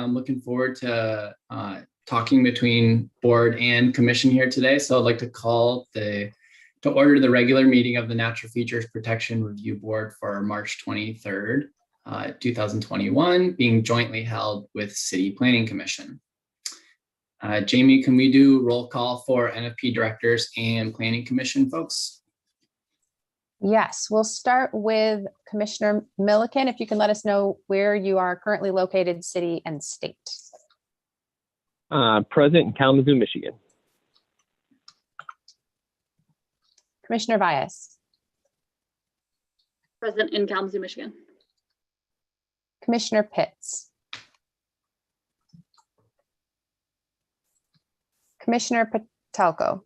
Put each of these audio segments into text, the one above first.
I'm looking forward to talking between board and commission here today. So I'd like to call to order the regular meeting of the Natural Features Protection Review Board for March 23rd, 2021, being jointly held with City Planning Commission. Jamie, can we do roll call for NFP directors and Planning Commission folks? Yes, we'll start with Commissioner Milliken. If you can let us know where you are currently located, city and state. Present in Kalamazoo, Michigan. Commissioner Bias. Present in Kalamazoo, Michigan. Commissioner Pitts. Commissioner Patelko.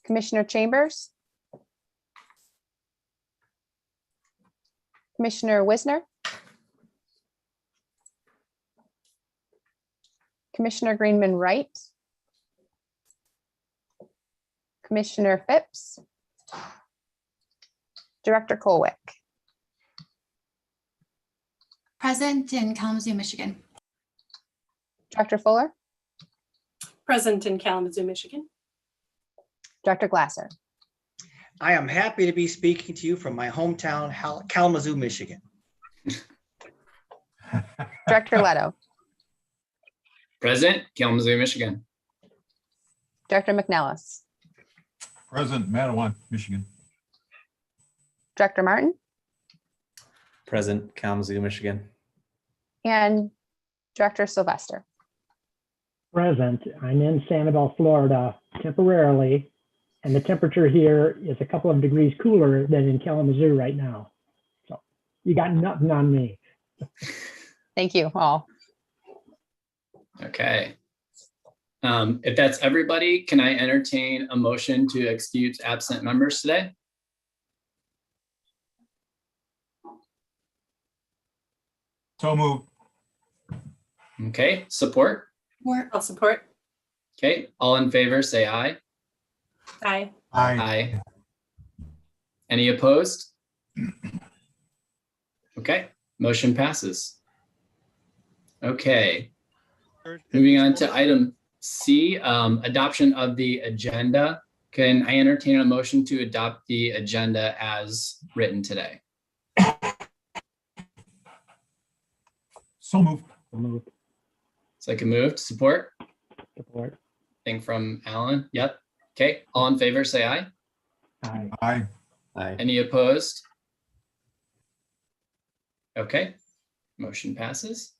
Commissioner Chambers. Commissioner Wisner. Commissioner Greenman Wright. Commissioner Phipps. Director Colwick. Present in Kalamazoo, Michigan. Director Fuller. Present in Kalamazoo, Michigan. Director Glasser. I am happy to be speaking to you from my hometown, Kalamazoo, Michigan. Director Leto. Present, Kalamazoo, Michigan. Director McNellis. Present, Mattawan, Michigan. Director Martin. Present, Kalamazoo, Michigan. And Director Sylvester. Present. I'm in Sanibel, Florida, temporarily, and the temperature here is a couple of degrees cooler than in Kalamazoo right now. So you got nothing on me. Thank you all. Okay. If that's everybody, can I entertain a motion to excuse absent members today? So moved. Okay, support? I'll support. Okay, all in favor, say aye. Aye. Aye. Any opposed? Okay, motion passes. Okay, moving on to item C, adoption of the agenda. Can I entertain a motion to adopt the agenda as written today? So moved. Moved. Second moved, support? Support. Thing from Alan, yep. Okay, all in favor, say aye. Aye. Aye. Aye. Any opposed? Okay, motion passes.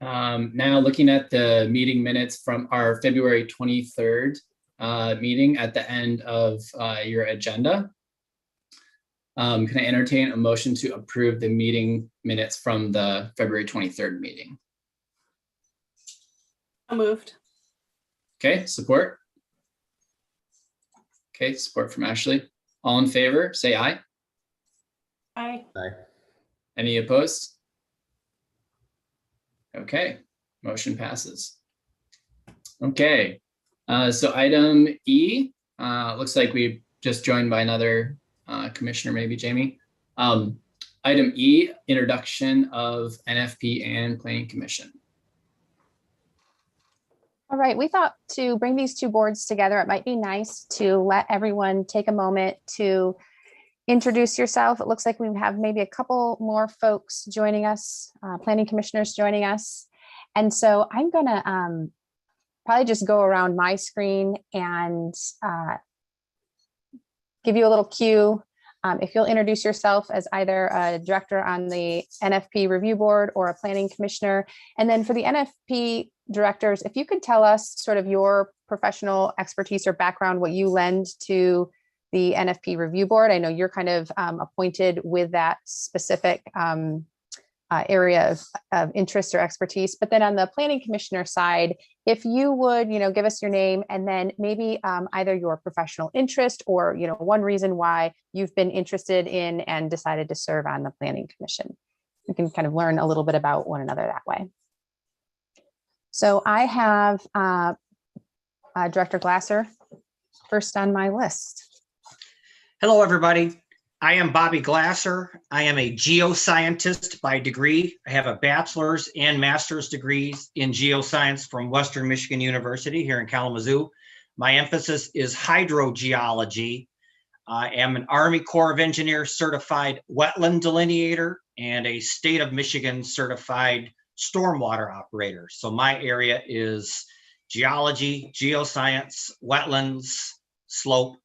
Now looking at the meeting minutes from our February 23rd meeting at the end of your agenda. Can I entertain a motion to approve the meeting minutes from the February 23rd meeting? Moved. Okay, support? Okay, support from Ashley. All in favor, say aye. Aye. Aye. Any opposed? Okay, motion passes. Okay, so item E, looks like we just joined by another commissioner, maybe Jamie. Item E, introduction of NFP and Planning Commission. All right, we thought to bring these two boards together, it might be nice to let everyone take a moment to introduce yourself. It looks like we have maybe a couple more folks joining us, planning commissioners joining us. And so I'm gonna probably just go around my screen and give you a little cue. If you'll introduce yourself as either a director on the NFP review board or a planning commissioner. And then for the NFP directors, if you could tell us sort of your professional expertise or background, what you lend to the NFP review board. I know you're kind of appointed with that specific area of interest or expertise, but then on the planning commissioner side, if you would, give us your name and then maybe either your professional interest or, one reason why you've been interested in and decided to serve on the planning commission. We can kind of learn a little bit about one another that way. So I have Director Glasser first on my list. Hello, everybody. I am Bobby Glasser. I am a geoscientist by degree. I have a bachelor's and master's degrees in geoscience from Western Michigan University here in Kalamazoo. My emphasis is hydrogeology. I am an Army Corps of Engineers certified wetland delineator and a state of Michigan certified stormwater operator. So my area is geology, geoscience, wetlands, slope,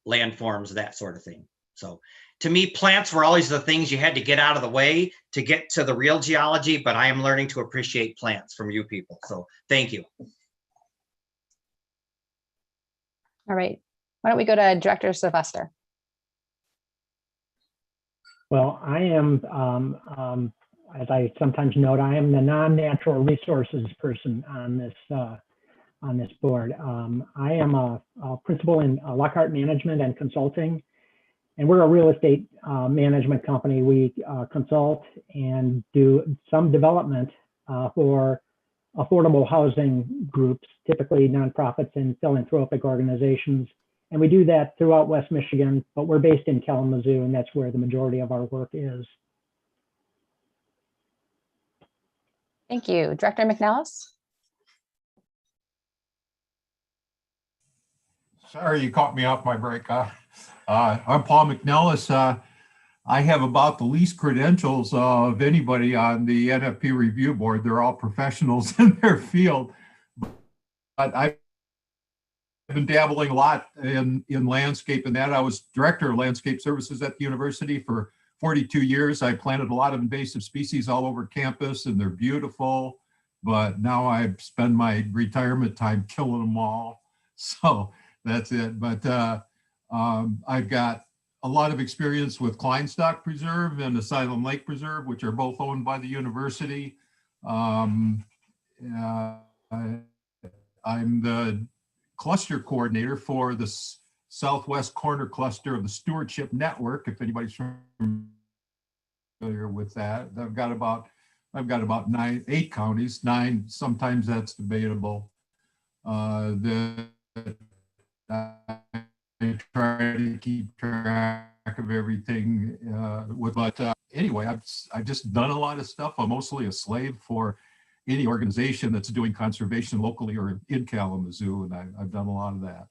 landforms, that sort of thing. So to me, plants were always the things you had to get out of the way to get to the real geology, but I am learning to appreciate plants from you people. So thank you. All right. Why don't we go to Director Sylvester? Well, I am, as I sometimes note, I am the non-natural resources person on this board. I am a principal in Lockhart Management and Consulting, and we're a real estate management company. We consult and do some development for affordable housing groups, typically nonprofits and philanthropic organizations. And we do that throughout West Michigan, but we're based in Kalamazoo, and that's where the majority of our work is. Thank you. Director McNellis? Sorry, you caught me off my break. I'm Paul McNellis. I have about the least credentials of anybody on the NFP review board. They're all professionals in their field. But I've been dabbling a lot in landscape and that. I was director of landscape services at the university for 42 years. I planted a lot of invasive species all over campus and they're beautiful, but now I spend my retirement time killing them all. So that's it. But I've got a lot of experience with Kleinstock Preserve and Asylum Lake Preserve, which are both owned by the university. I'm the cluster coordinator for the southwest corner cluster of the Stewardship Network, if anybody's familiar with that. I've got about 8 counties, 9, sometimes that's debatable. I try to keep track of everything anyway, I've just done a lot of stuff. I'm mostly a slave for any organization that's doing conservation locally or in Kalamazoo, and I've done a lot of that.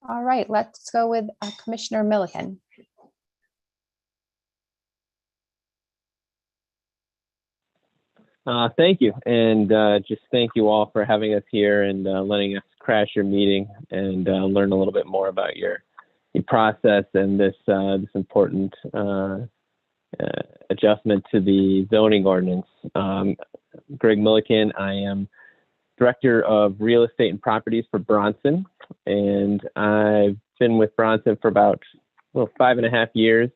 All right, let's go with Commissioner Milliken. Thank you, and just thank you all for having us here and letting us crash your meeting and learn a little bit more about your process and this important adjustment to the zoning ordinance. Greg Milliken, I am Director of Real Estate and Properties for Bronson, and I've been with Bronson for about 5.5 years.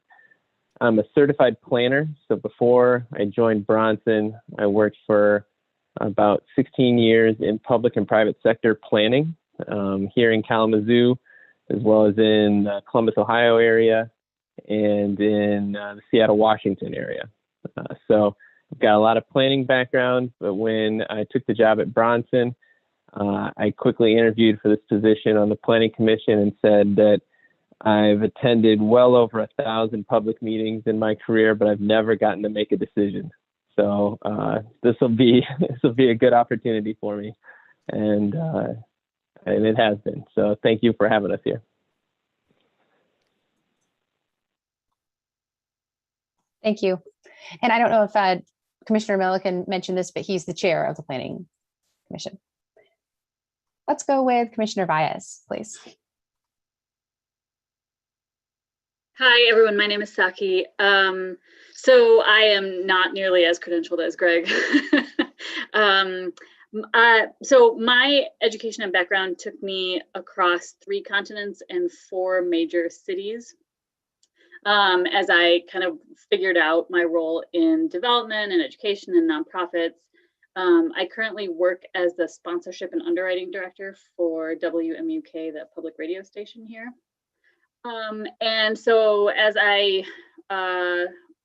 I'm a certified planner, so before I joined Bronson, I worked for about 16 years in public and private sector planning here in Kalamazoo, as well as in Columbus, Ohio area, and in the Seattle, Washington area. So I've got a lot of planning background, but when I took the job at Bronson, I quickly interviewed for this position on the Planning Commission and said that I've attended well over 1,000 public meetings in my career, but I've never gotten to make a decision. So this will be a good opportunity for me, and it has been. So thank you for having us here. Thank you. And I don't know if Commissioner Milliken mentioned this, but he's the chair of the Planning Commission. Let's go with Commissioner Valles, please. Hi, everyone. My name is Saki. So I am not nearly as credentialed as Greg. So my education and background took me across 3 continents and 4 major cities. As I kind of figured out my role in development and education and nonprofits. I currently work as the sponsorship and underwriting director for WMUK, the public radio station here. And so as I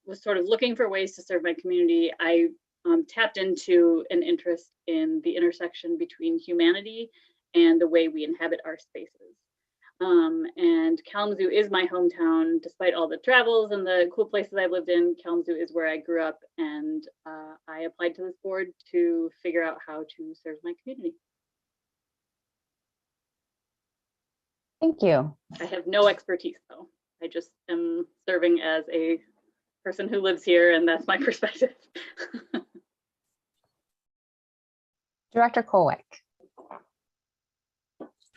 was sort of looking for ways to serve my community, I tapped into an interest in the intersection between humanity and the way we inhabit our spaces. And Kalamazoo is my hometown, despite all the travels and the cool places I've lived in. Kalamazoo is where I grew up, and I applied to this board to figure out how to serve my community. Thank you. I have no expertise though. I just am serving as a person who lives here, and that's my perspective. Director Kolwick.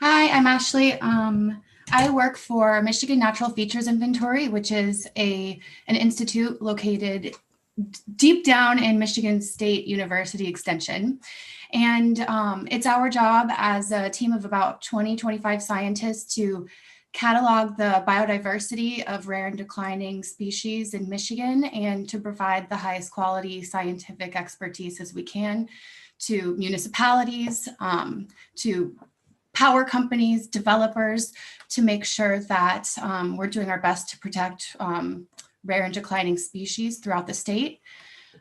Hi, I'm Ashley. I work for Michigan Natural Features Inventory, which is an institute located deep down in Michigan State University Extension. And it's our job as a team of about 25 scientists to catalog the biodiversity of rare and declining species in Michigan and to provide the highest quality scientific expertise as we can to municipalities, to power companies, developers, to make sure that we're doing our best to protect rare and declining species throughout the state.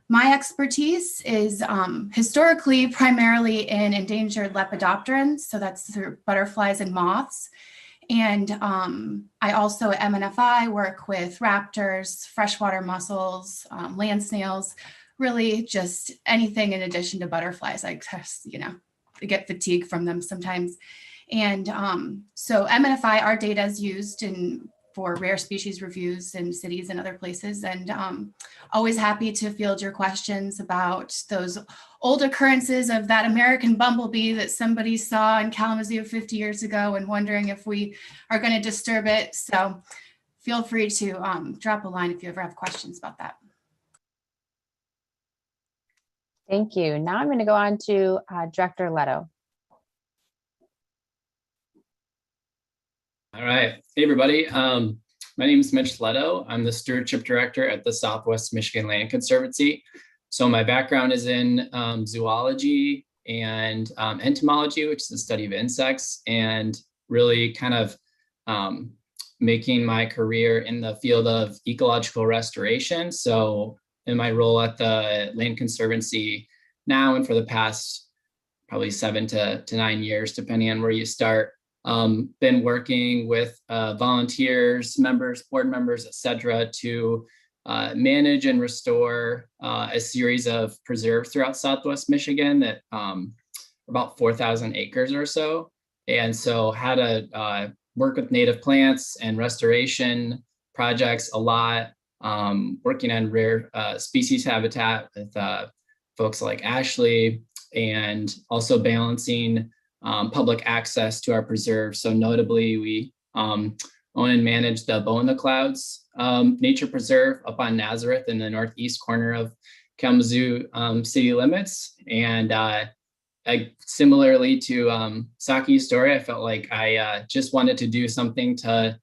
My expertise is historically primarily in endangered lepidopterans, so that's through butterflies and moths. And I also at MNFI work with raptors, freshwater mussels, land snails, really just anything in addition to butterflies. I get fatigued from them sometimes. And so MNFI, our data is used for rare species reviews in cities and other places. And always happy to field your questions about those old occurrences of that American bumblebee that somebody saw in Kalamazoo 50 years ago and wondering if we are going to disturb it. So feel free to drop a line if you ever have questions about that. Thank you. Now I'm going to go on to Director Leto. All right. Hey, everybody. My name is Mitch Leto. I'm the Stewardship Director at the Southwest Michigan Land Conservancy. So my background is in zoology and entomology, which is the study of insects, and really kind of making my career in the field of ecological restoration. So in my role at the Land Conservancy now and for the past probably 7 to 9 years, depending on where you start, been working with volunteers, members, board members, et cetera, to manage and restore a series of preserves throughout Southwest Michigan that about 4,000 acres or so. And so had to work with native plants and restoration projects a lot, working on rare species habitat with folks like Ashley, and also balancing public access to our preserves. So notably, we own and manage the Bow in the Clouds Nature Preserve up on Nazareth in the northeast corner of Kalamazoo city limits. And similarly to Saki's story, I felt like I just wanted to do something to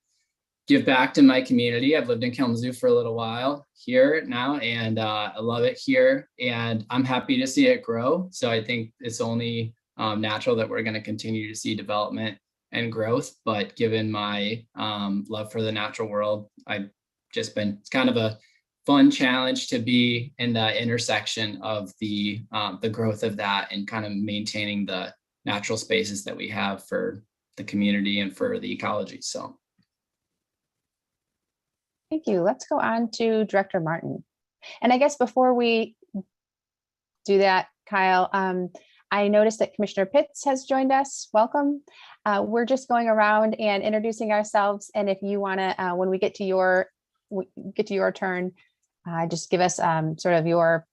give back to my community. I've lived in Kalamazoo for a little while here now, and I love it here, and I'm happy to see it grow. So I think it's only natural that we're going to continue to see development and growth. But given my love for the natural world, it's kind of a fun challenge to be in the intersection of the growth of that and kind of maintaining the natural spaces that we have for the community and for the ecology. So. Thank you. Let's go on to Director Martin. And I guess before we do that, Kyle, I noticed that Commissioner Pitts has joined us. Welcome. We're just going around and introducing ourselves. And if you want to, when we get to your turn, just give us sort of your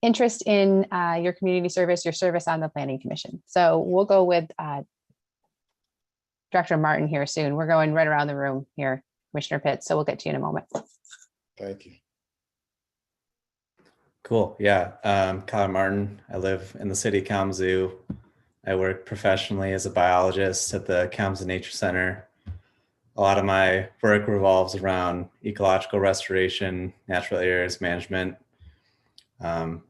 interest in your community service, your service on the Planning Commission. So we'll go with Director Martin here soon. We're going right around the room here, Commissioner Pitts. So we'll get to you in a moment. Thank you. Cool. Yeah. Kyle Martin. I live in the city of Kalamazoo. I work professionally as a biologist at the Kalamazoo Nature Center. A lot of my work revolves around ecological restoration, natural areas management,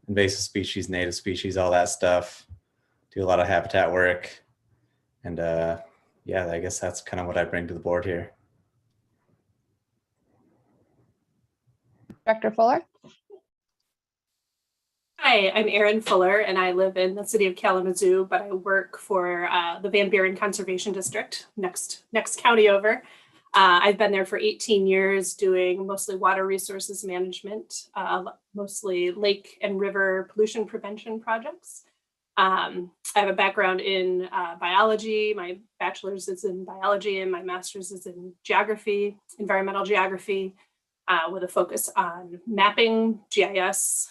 invasive species, native species, all that stuff. Do a lot of habitat work. And yeah, I guess that's kind of what I bring to the board here. Director Fuller. Hi, Hi, I'm Erin Fuller, and I live in the city of Kalamazoo, but I work for the Van Buren Conservation District, next county over. I've been there for 18 years doing mostly water resources management, mostly lake and river pollution prevention projects. I have a background in biology. My bachelor's is in biology and my master's is in geography, environmental geography, with a focus on mapping, GIS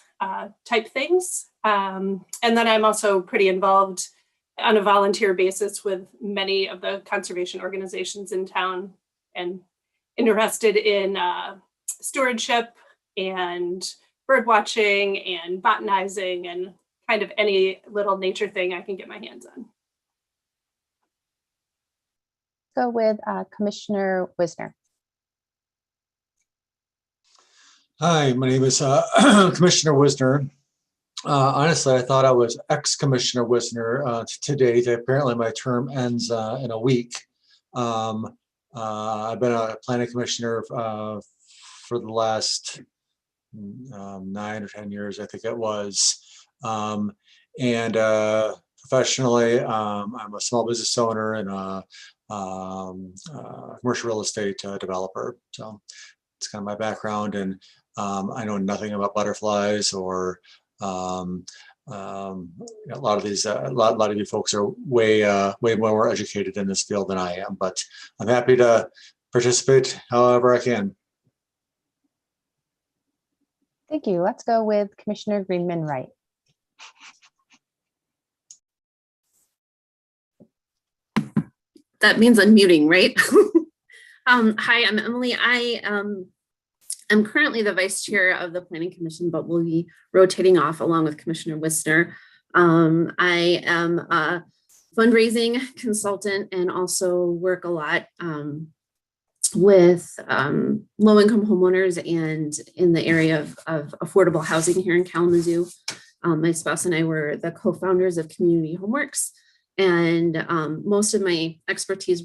type things. And then I'm also pretty involved on a volunteer basis with many of the conservation organizations in town and interested in stewardship and bird watching and botanizing and kind of any little nature thing I can get my hands on. Go with Commissioner Wisner. Hi, my name is Commissioner Wisner. Honestly, I thought I was ex-Commissioner Wisner to date. Apparently, my term ends in a week. I've been a planning commissioner for the last 9 or 10 years, I think it was. And professionally, I'm a small business owner and a commercial real estate developer. So it's kind of my background, and I know nothing about butterflies or a lot of these. A lot of you folks are way more educated in this field than I am, but I'm happy to participate however I can. Thank you. Let's go with Commissioner Greenman Wright. That means unmuting, right? Hi, I'm Emily. I'm currently the vice chair of the Planning Commission, but will be rotating off along with Commissioner Wisner. I am a fundraising consultant and also work a lot with low-income homeowners and in the area of affordable housing here in Kalamazoo. My spouse and I were the co-founders of Community Homeworks, and most of my expertise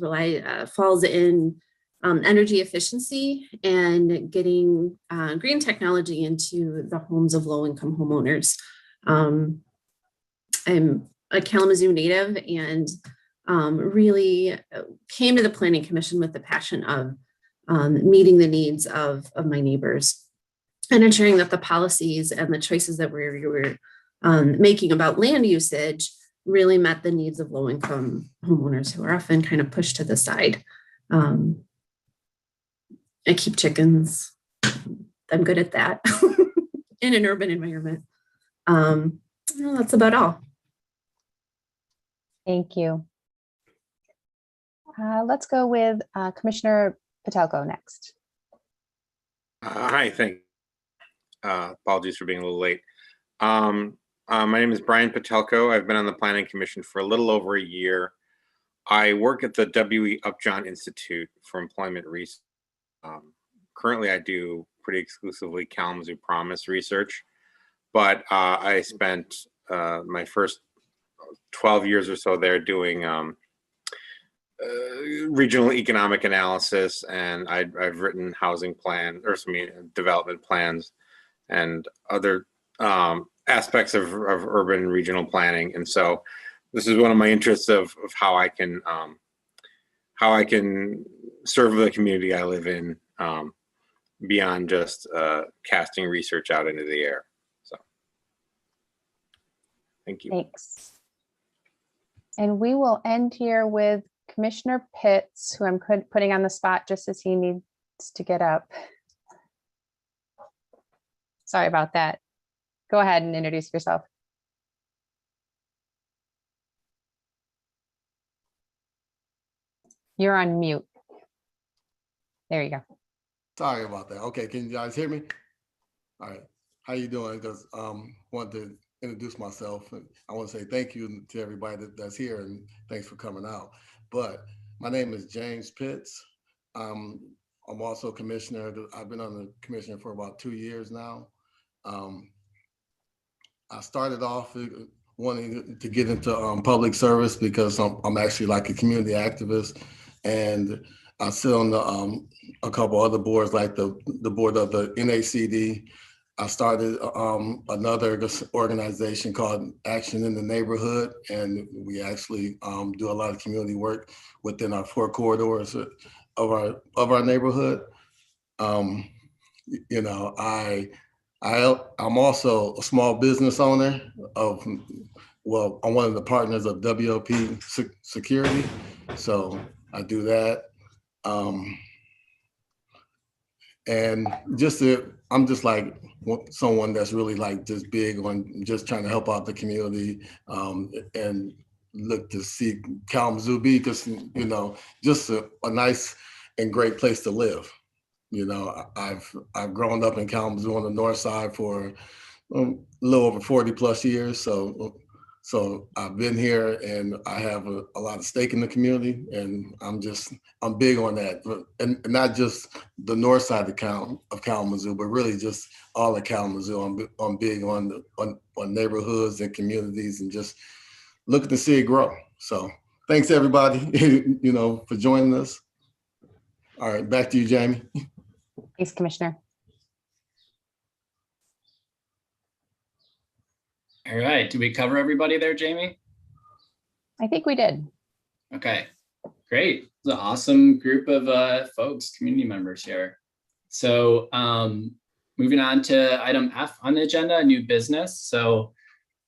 falls in energy efficiency and getting green technology into the homes of low-income homeowners. I'm a Kalamazoo native and really came to the Planning Commission with the passion of meeting the needs of my neighbors and ensuring that the policies and the choices that we were making about land usage really met the needs of low-income homeowners who are often kind of pushed to the side. I keep chickens. I'm good at that in an urban environment. Well, that's about all. Thank you. Let's go with Commissioner Patelko next. Hi, thank you. Apologies for being a little late. My name is Brian Patelko. I've been on the Planning Commission for a little over a year. I work at the W.E. Upjohn Institute for Employment Research. Currently, I do pretty exclusively Kalamazoo Promise research, but I spent my first 12 years or so there doing regional economic analysis, and I've written housing plan or some development plans and other aspects of urban and regional planning. And so this is one of my interests of how I can serve the community I live in beyond just casting research out into the air. So thank you. Thanks. And we will end here with Commissioner Pitts, who I'm putting on the spot just as he needs to get up. Sorry about that. Go ahead and introduce yourself. You're on mute. There you go. Sorry about that. Okay, can you guys hear me? All right. How you doing? Just want to introduce myself. And I want to say thank you to everybody that's here and thanks for coming out. But my name is James Pitts. I'm also a commissioner. I've been on the commission for about 2 years now. I started off wanting to get into public service because I'm actually like a community activist, and I sit on the a couple other boards like the board of the NACD, I started another organization called Action in the Neighborhood, and we actually do a lot of community work within our 4 corridors of our neighborhood. You know, I'm also a small business owner of, well, I'm one of the partners of WLP Security, so I do that. And I'm just like someone that's really like just big on just trying to help out the community and look to see Kalamazoo be, because, you know, just a nice and great place to live. You know, I've grown up in Kalamazoo on the north side for a little over 40 plus years. So I've been here and I have a lot of stake in the community, and I'm big on that. And not just the north side of Kalamazoo, but really just all of Kalamazoo. I'm big on neighborhoods and communities and just looking to see it grow. So thanks everybody, you know, for joining us. All right, back to you, Jamie. Thanks, Commissioner. All right, did we cover everybody there, Jamie? I think we did. Okay, great. It's an awesome group of folks, community members here. So moving on to item F on the agenda, new business. So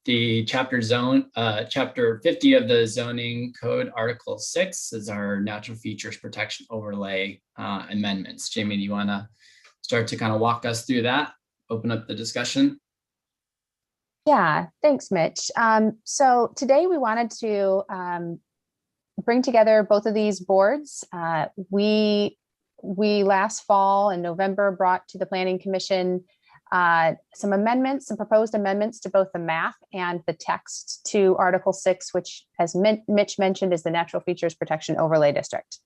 the chapter 50 of the zoning code, article 6 is our natural features protection overlay amendments. Jamie, do you want to start to kind of walk us through that, open up the discussion? Yeah, thanks, Mitch. So today we wanted to bring together both of these boards. We last fall in November brought to the Planning Commission some proposed amendments to both the map and the text to Article 6, which, as Mitch mentioned, is the Natural Features Protection Overlay District.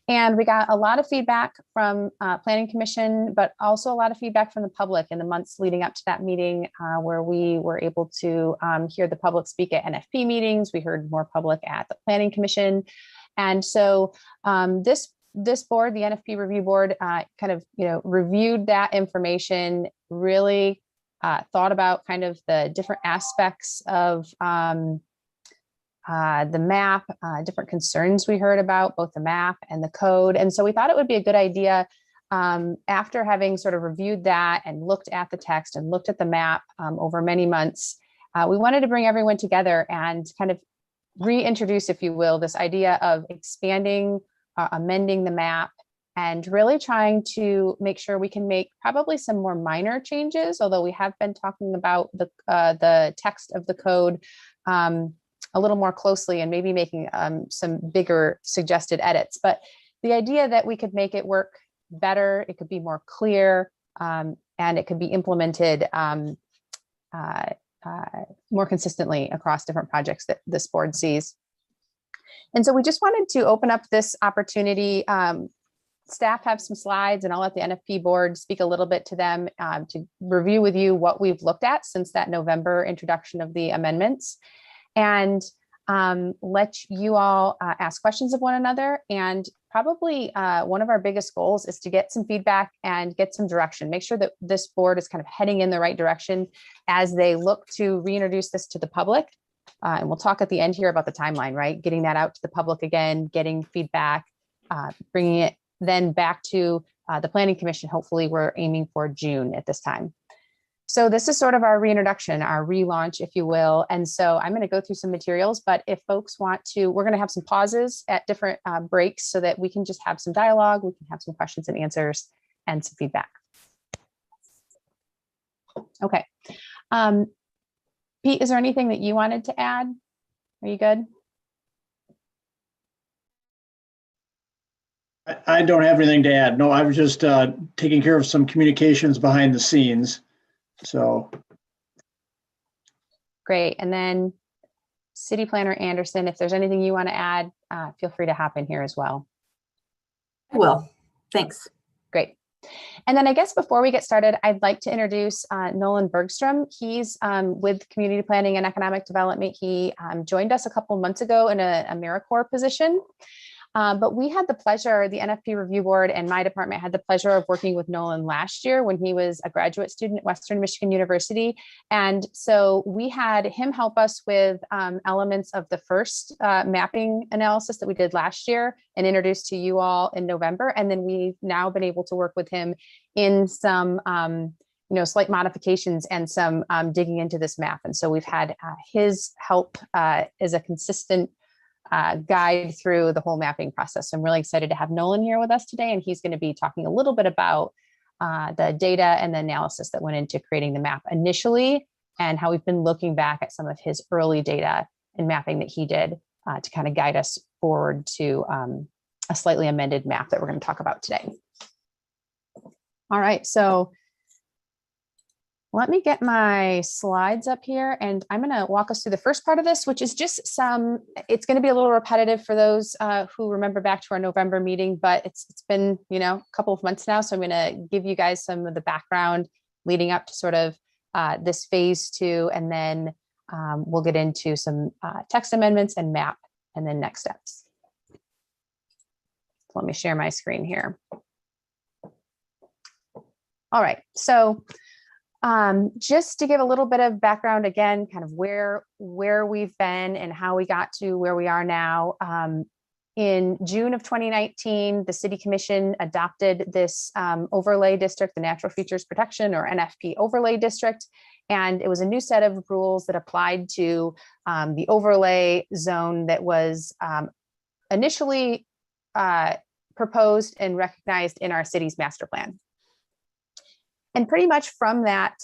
And we got a lot of feedback from Planning Commission, but also a lot of feedback from the public in the months leading up to that meeting, where we were able to hear the public speak at NFP meetings. We heard more public at the Planning Commission. And so this board, the NFP Review Board, kind of, you know, reviewed that information, really thought about kind of the different aspects of the map, different concerns we heard about both the map and the code. And so we thought it would be a good idea, after having sort of reviewed that and looked at the text and looked at the map over many months, we wanted to bring everyone together and kind of reintroduce, if you will, this idea of expanding, amending the map, and really trying to make sure we can make probably some more minor changes, although we have been talking about the text of the code a little more closely and maybe making some bigger suggested edits. But the idea that we could make it work better, it could be more clear, and it could be implemented more consistently across different projects that this board sees. And so we just wanted to open up this opportunity. Staff have some slides, and I'll let the NFP board speak a little bit to them to review with you what we've looked at since that November introduction of the amendments, and let you all ask questions of one another. And probably one of our biggest goals is to get some feedback and get some direction, make sure that this board is kind of heading in the right direction as they look to reintroduce this to the public. And we'll talk at the end here about the timeline, right? Getting that out to the public again, getting feedback, bringing it then back to the Planning Commission. Hopefully we're aiming for June at this time. So this is sort of our reintroduction, our relaunch, if you will. And so I'm going to go through some materials, but if folks want to, we're going to have some pauses at different breaks so that we can just have some dialogue, we can have some questions and answers and some feedback. Okay. Pete, is there anything that you wanted to add? Are you good? I don't have anything to add. No, I was just taking care of some communications behind the scenes. So. Great. And then City Planner Anderson, if there's anything you want to add, feel free to hop in here as well. I will. Thanks. Great. And then I guess before we get started, I'd like to introduce Nolan Bergstrom. He's with Community Planning and Economic Development. He joined us a couple months ago in an AmeriCorps position. But we had the pleasure, the NFP Review Board and my department had the pleasure of working with Nolan last year when he was a graduate student at Western Michigan University. And so we had him help us with elements of the first mapping analysis that we did last year and introduced to you all in November. And then we've now been able to work with him in some slight modifications and some digging into this map. And so we've had his help as a consistent guide through the whole mapping process. So I'm really excited to have Nolan here with us today, and he's going to be talking a little bit about the data and the analysis that went into creating the map initially, and how we've been looking back at some of his early data and mapping that he did to kind of guide us forward to a slightly amended map that we're going to talk about today. All right, so let me get my slides up here, and I'm going to walk us through the first part of this, which is just it's going to be a little repetitive for those who remember back to our November meeting, but it's been, a couple of months now. So I'm going to give you guys some of the background leading up to sort of this phase 2, and then we'll get into some text amendments and map, and then next steps. So let me share my screen here. All right, so just to give a little bit of background again, kind of where we've been and how we got to where we are now. In June of 2019, the City Commission adopted this overlay district, the Natural Features Protection, or NFP overlay district. And it was a new set of rules that applied to the overlay zone that was initially proposed and recognized in our city's master plan. And pretty much from that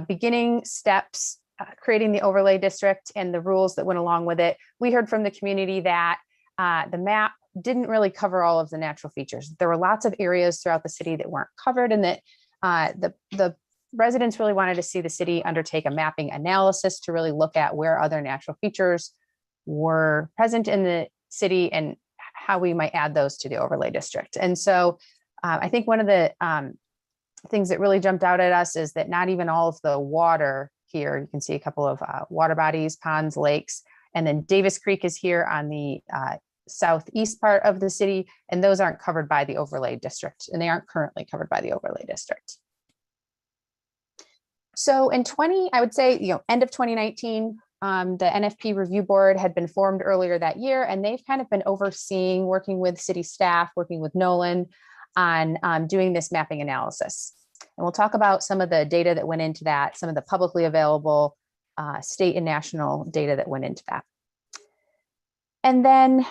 beginning steps, creating the overlay district and the rules that went along with it, we heard from the community that the map didn't really cover all of the natural features. There were lots of areas throughout the city that weren't covered, and that the residents really wanted to see the city undertake a mapping analysis to really look at where other natural features were present in the city and how we might add those to the overlay district. And so I think one of the things that really jumped out at us is that not even all of the water here, you can see a couple of water bodies, ponds, lakes, and then Davis Creek is here on the southeast part of the city, and those aren't covered by the overlay district, and they aren't currently covered by the overlay district. So in I would say, end of 2019, the NFP Review Board had been formed earlier that year, and they've kind of been overseeing, working with city staff, working with Nolan on doing this mapping analysis. And we'll talk about some of the data that went into that, some of the publicly available state and national data that went into that. And then,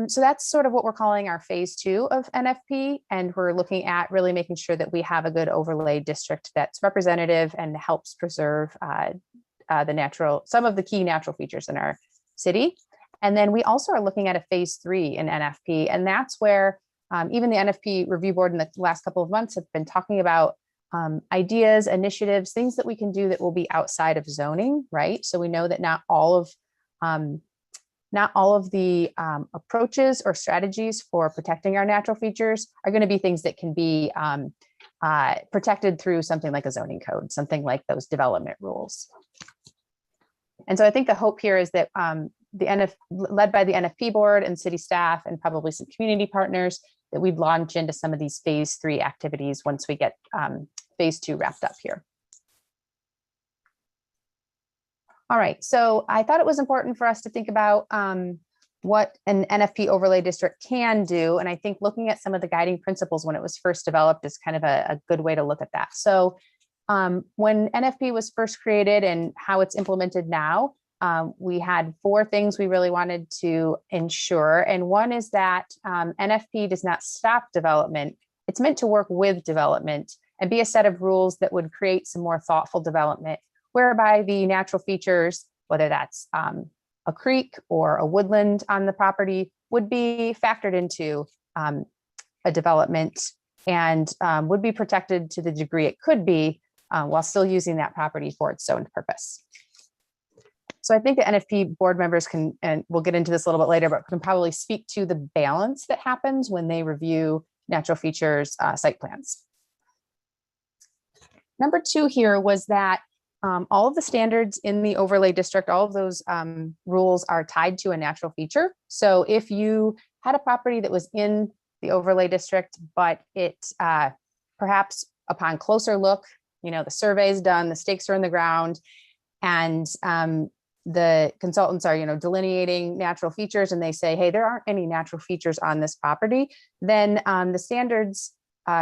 so that's sort of what we're calling our phase 2 of NFP. And we're looking at really making sure that we have a good overlay district that's representative and helps preserve some of the key natural features in our city. And then we also are looking at a phase 3 in NFP. And that's where even the NFP Review Board in the last couple of months have been talking about ideas, initiatives, things that we can do that will be outside of zoning, right? So we know that not all of the approaches or strategies for protecting our natural features are going to be things that can be protected through something like a zoning code, something like those development rules. And so I think the hope here is that led by the NFP board and city staff and probably some community partners, that we'd launch into some of these phase 3 activities once we get phase 2 wrapped up here. All right, so I thought it was important for us to think about what an NFP overlay district can do. And I think looking at some of the guiding principles when it was first developed is kind of a good way to look at that. So when NFP was first created and how it's implemented now, we had 4 things we really wanted to ensure. And one is that NFP does not stop development. It's meant to work with development and be a set of rules that would create some more thoughtful development, whereby the natural features, whether that's a creek or a woodland on the property, would be factored into a development and would be protected to the degree it could be while still using that property for its own purpose. So I think the NFP board members can, and we'll get into this a little bit later, but can probably speak to the balance that happens when they review natural features site plans. Number 2 here was that all of the standards in the overlay district, all of those rules are tied to a natural feature. So if you had a property that was in the overlay district, but it perhaps upon closer look, the survey's done, the stakes are in the ground, and the consultants are, delineating natural features, and they say, hey, there aren't any natural features on this property, then the standards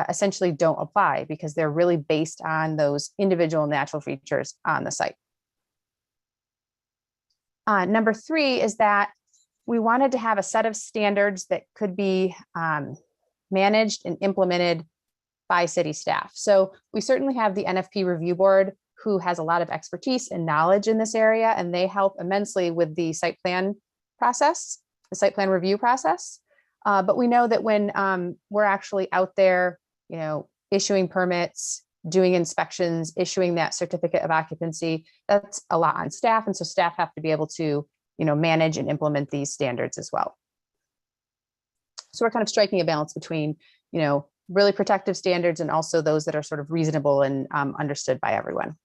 essentially don't apply because they're really based on those individual natural features on the site. Number 3 is that we wanted to have a set of standards that could be managed and implemented by city staff. So we certainly have the NFP review board, who has a lot of expertise and knowledge in this area, and they help immensely with the site plan process, the site plan review process. But we know that when we're actually out there, issuing permits, doing inspections, issuing that certificate of occupancy, that's a lot on staff. And so staff have to be able to, manage and implement these standards as well. So we're kind of striking a balance between, really protective standards and also those that are sort of reasonable and understood by everyone.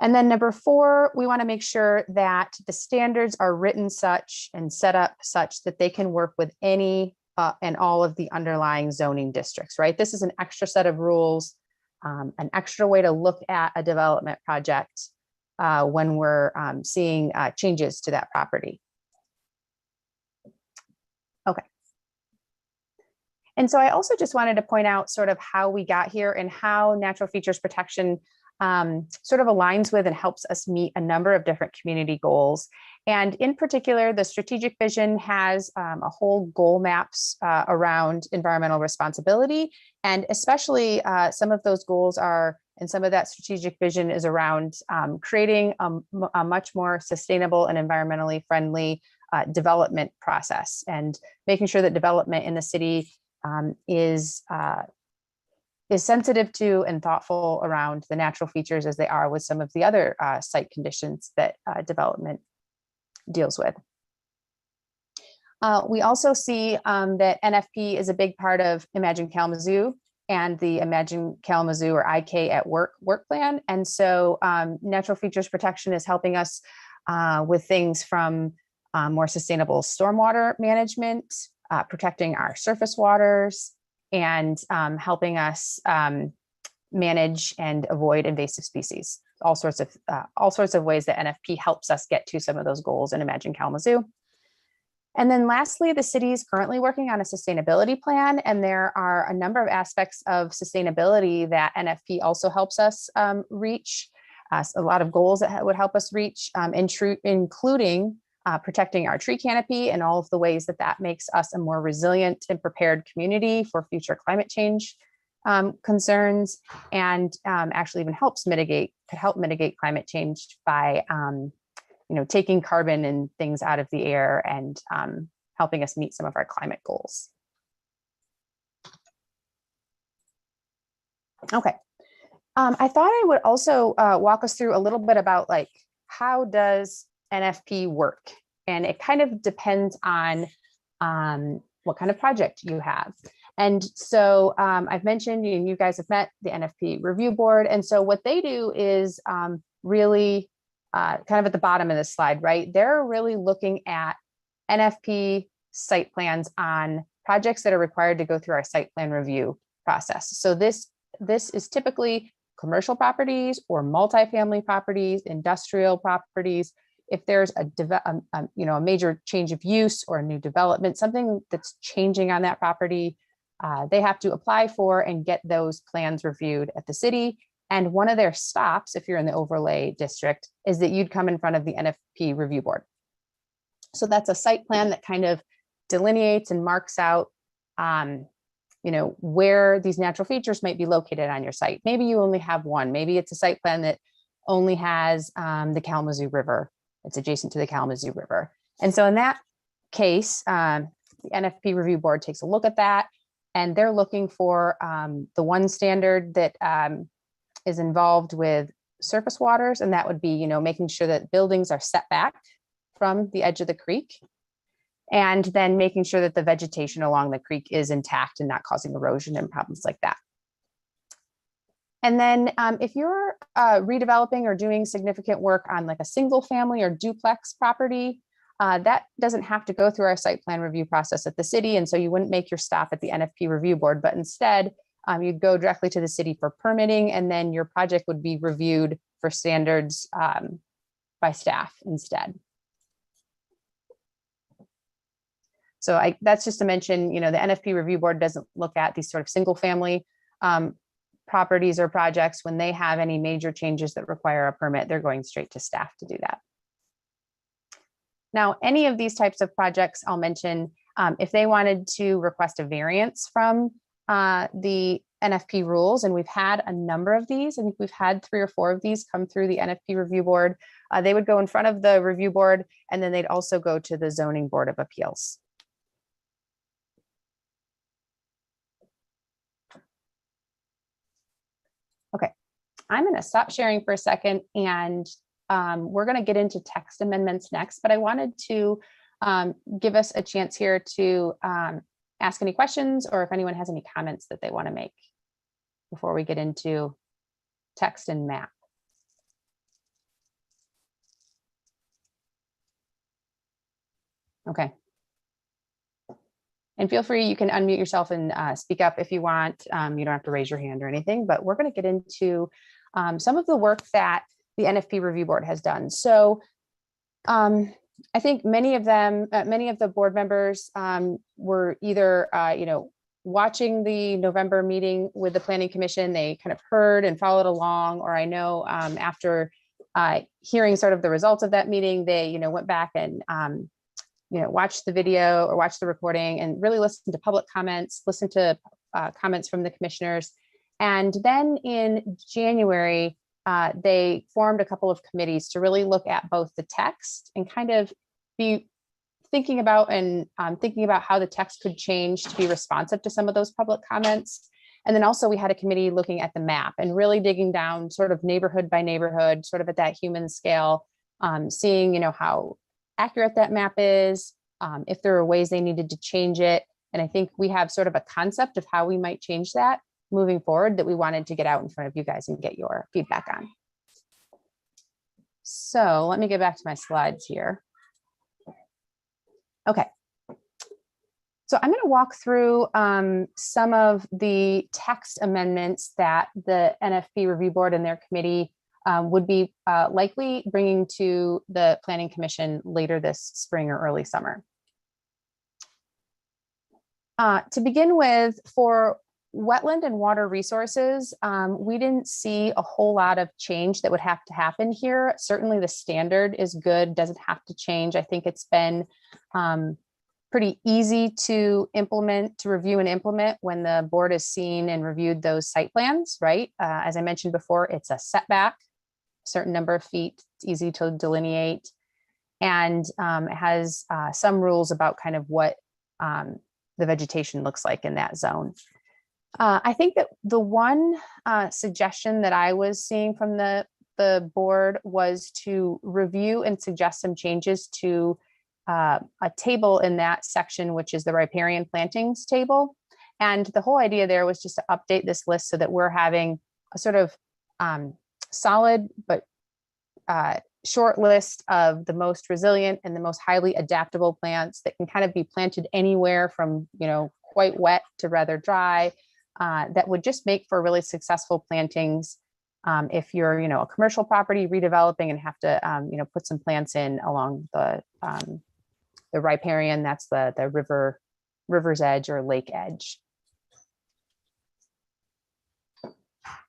And then number 4, we want to make sure that the standards are written such and set up such that they can work with any and all of the underlying zoning districts, right? This is an extra set of rules, an extra way to look at a development project when we're seeing changes to that property. Okay. And so I also just wanted to point out sort of how we got here and how natural features protection sort of aligns with and helps us meet a number of different community goals. And in particular, the strategic vision has a whole goal maps around environmental responsibility. And especially some of those goals are, and some of that strategic vision is around creating a much more sustainable and environmentally friendly development process, and making sure that development in the city is sensitive to and thoughtful around the natural features as they are with some of the other site conditions that development deals with. We also see that NFP is a big part of Imagine Kalamazoo and the Imagine Kalamazoo or IK at Work plan. And so natural features protection is helping us with things from more sustainable stormwater management, protecting our surface waters, and helping us manage and avoid invasive species. All sorts of ways that NFP helps us get to some of those goals in Imagine Kalamazoo. And then lastly, the city is currently working on a sustainability plan, and there are a number of aspects of sustainability that NFP also helps us reach. A lot of goals that would help us reach, including protecting our tree canopy and all of the ways that that makes us a more resilient and prepared community for future climate change concerns, and actually even could help mitigate climate change by taking carbon and things out of the air and helping us meet some of our climate goals. Okay, I thought I would also walk us through a little bit about how does NFP work, and it kind of depends on what kind of project you have. And so I've mentioned, you guys have met the NFP review board, and so what they do is really kind of at the bottom of this slide, right? They're really looking at NFP site plans on projects that are required to go through our site plan review process. So this is typically commercial properties or multifamily properties, industrial properties. If there's a major change of use or a new development, something that's changing on that property, they have to apply for and get those plans reviewed at the city. And one of their stops, if you're in the overlay district, is that you'd come in front of the NFP review board. So that's a site plan that kind of delineates and marks out, where these natural features might be located on your site. Maybe you only have one. Maybe it's a site plan that only has the Kalamazoo River. It's adjacent to the Kalamazoo River. And so in that case, the NFP review board takes a look at that, and they're looking for the one standard that is involved with surface waters, and that would be, making sure that buildings are set back from the edge of the creek, and then making sure that the vegetation along the creek is intact and not causing erosion and problems like that. And then if you're redeveloping or doing significant work on a single family or duplex property, that doesn't have to go through our site plan review process at the city. And so you wouldn't make your stop at the NFP review board, but instead you'd go directly to the city for permitting, and then your project would be reviewed for standards by staff instead. So that's just to mention, the NFP review board doesn't look at these sort of single family properties or projects. When they have any major changes that require a permit, they're going straight to staff to do that. Now, any of these types of projects, I'll mention, if they wanted to request a variance from the NFP rules, and we've had a number of these, I think we've had 3 or 4 of these come through the NFP review board, they would go in front of the review board, and then they'd also go to the zoning board of appeals. Okay, I'm going to stop sharing for a second, and we're going to get into text amendments next, but I wanted to give us a chance here to ask any questions, or if anyone has any comments that they want to make before we get into text and map. Okay. And feel free, you can unmute yourself and speak up if you want. You don't have to raise your hand or anything, but we're going to get into some of the work that the NFP review board has done. So I think many of the board members were either, watching the November meeting with the Planning Commission, they kind of heard and followed along, or I know after hearing sort of the results of that meeting, they, went back and watch the video or watch the recording and really listen to public comments, listen to comments from the commissioners. And then in January, they formed a couple of committees to really look at both the text and kind of be thinking about how the text could change to be responsive to some of those public comments. And then also we had a committee looking at the map and really digging down sort of neighborhood by neighborhood, sort of at that human scale, seeing, how accurate that map is, if there are ways they needed to change it. And I think we have sort of a concept of how we might change that moving forward that we wanted to get out in front of you guys and get your feedback on. So let me get back to my slides here. Okay. So I'm going to walk through some of the text amendments that the NFP review board and their committee would be likely bringing to the Planning Commission later this spring or early summer. To begin with, for wetland and water resources, we didn't see a whole lot of change that would have to happen here. Certainly the standard is good, doesn't have to change. I think it's been pretty easy to review and implement when the board has seen and reviewed those site plans, right? As I mentioned before, it's a setback, a certain number of feet, it's easy to delineate. And it has some rules about kind of what the vegetation looks like in that zone. I think that the one suggestion that I was seeing from the board was to review and suggest some changes to a table in that section, which is the riparian plantings table. And the whole idea there was just to update this list so that we're having a sort of solid but short list of the most resilient and the most highly adaptable plants that can kind of be planted anywhere from, quite wet to rather dry, that would just make for really successful plantings if you're, a commercial property redeveloping and have to, put some plants in along the riparian, that's the river's edge or lake edge.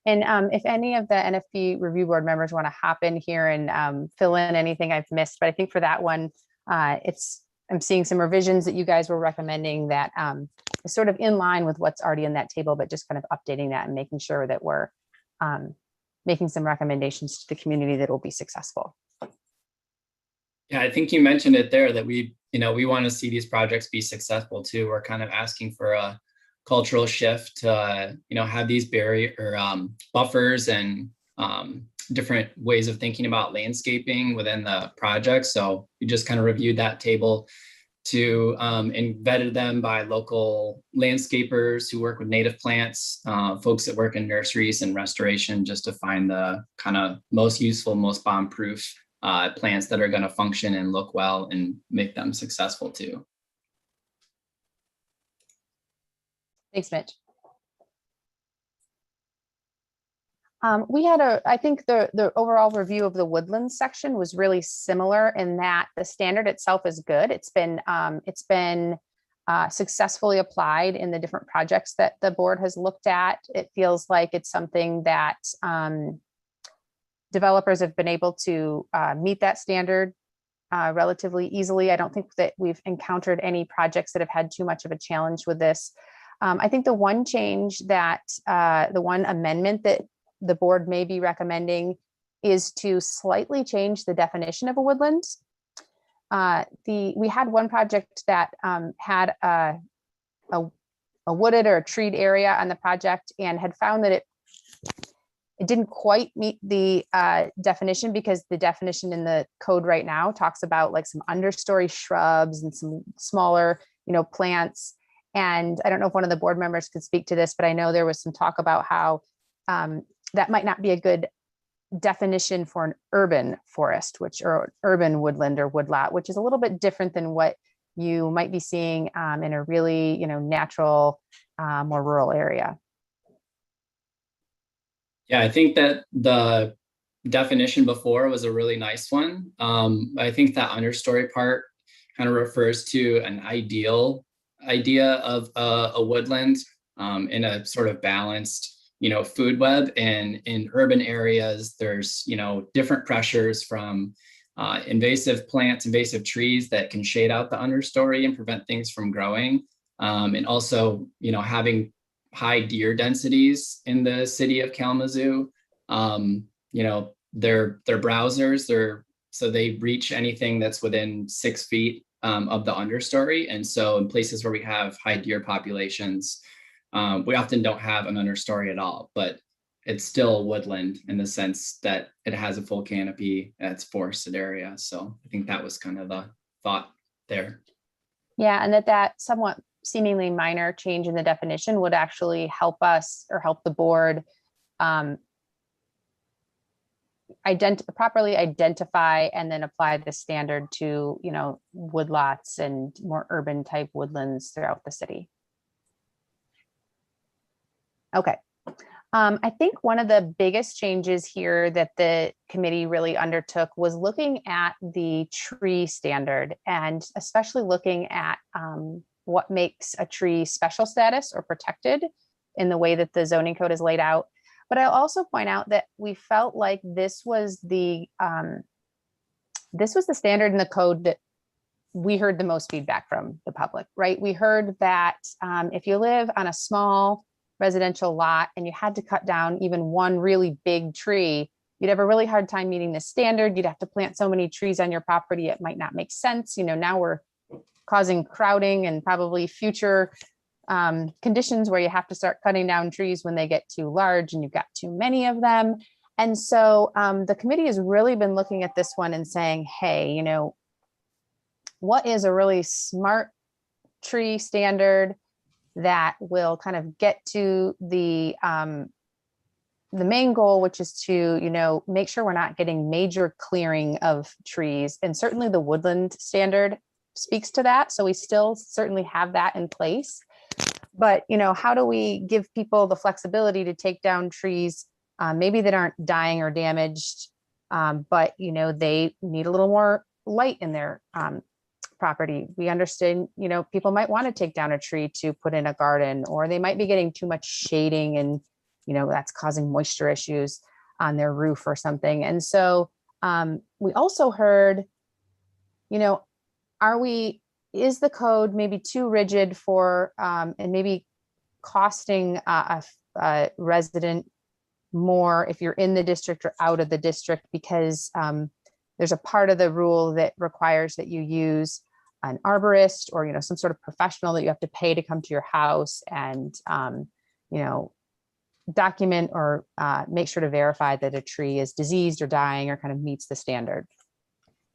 And if any of the NFP review board members want to hop in here and fill in anything I've missed, but I think for that one, I'm seeing some revisions that you guys were recommending that is sort of in line with what's already in that table, but just kind of updating that and making sure that we're making some recommendations to the community that will be successful. Yeah, I think you mentioned it there that we want to see these projects be successful too. We're kind of asking for a cultural shift to, have these barrier or buffers and different ways of thinking about landscaping within the project. So we just kind of reviewed that table to and vetted them by local landscapers who work with native plants, folks that work in nurseries and restoration, just to find the kind of most useful, most bomb-proof plants that are going to function and look well and make them successful too. Thanks, Mitch. I think the overall review of the woodlands section was really similar in that the standard itself is good. It's been successfully applied in the different projects that the board has looked at. It feels like it's something that developers have been able to meet that standard relatively easily. I don't think that we've encountered any projects that have had too much of a challenge with this. I think the one change that the one amendment that the board may be recommending is to slightly change the definition of a woodland. We had one project that had a wooded or a treed area on the project and had found that it didn't quite meet the definition, because the definition in the code right now talks about like some understory shrubs and some smaller, plants. And I don't know if one of the board members could speak to this, but I know there was some talk about how that might not be a good definition for an urban forest, or urban woodland or woodlot, which is a little bit different than what you might be seeing in a really, natural, more rural area. Yeah, I think that the definition before was a really nice one. I think that understory part kind of refers to an ideal idea of a woodland in a sort of balanced food web. And in urban areas, there's, different pressures from invasive plants, invasive trees that can shade out the understory and prevent things from growing. And also, having high deer densities in the city of Kalamazoo. They're browsers, so they reach anything that's within 6 feet of the understory. And so in places where we have high deer populations, we often don't have an understory at all, but it's still woodland in the sense that it has a full canopy and it's forested area. So I think that was kind of the thought there. Yeah, and that somewhat seemingly minor change in the definition would actually help us, or help the board properly identify and then apply the standard to, woodlots and more urban type woodlands throughout the city. Okay. I think one of the biggest changes here that the committee really undertook was looking at the tree standard, and especially looking at what makes a tree special status or protected in the way that the zoning code is laid out. But I'll also point out that we felt like this was the standard in the code that we heard the most feedback from the public, right? We heard that if you live on a small residential lot and you had to cut down even one really big tree, you'd have a really hard time meeting the standard. You'd have to plant so many trees on your property, it might not make sense. Now we're causing crowding and probably future conditions where you have to start cutting down trees when they get too large and you've got too many of them. And so the committee has really been looking at this one and saying, hey, what is a really smart tree standard that will kind of get to the main goal, which is to, make sure we're not getting major clearing of trees. And certainly the woodland standard speaks to that. So we still certainly have that in place. But, how do we give people the flexibility to take down trees, maybe that aren't dying or damaged, but, they need a little more light in their property. We understand, people might want to take down a tree to put in a garden, or they might be getting too much shading and, that's causing moisture issues on their roof or something. And so we also heard, is the code maybe too rigid for, and maybe costing a resident more if you're in the district or out of the district, because there's a part of the rule that requires that you use an arborist or, some sort of professional that you have to pay to come to your house and, document or make sure to verify that a tree is diseased or dying or kind of meets the standard.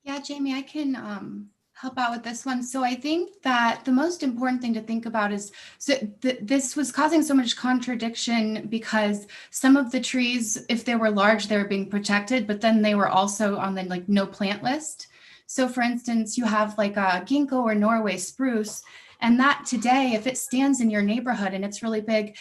Yeah, Jamie, I can help out with this one. So I think that the most important thing to think about is, so this was causing so much contradiction because some of the trees, if they were large, they were being protected, but then they were also on the like no plant list. So for instance, you have like a ginkgo or Norway spruce, and that today, if it stands in your neighborhood and it's really big,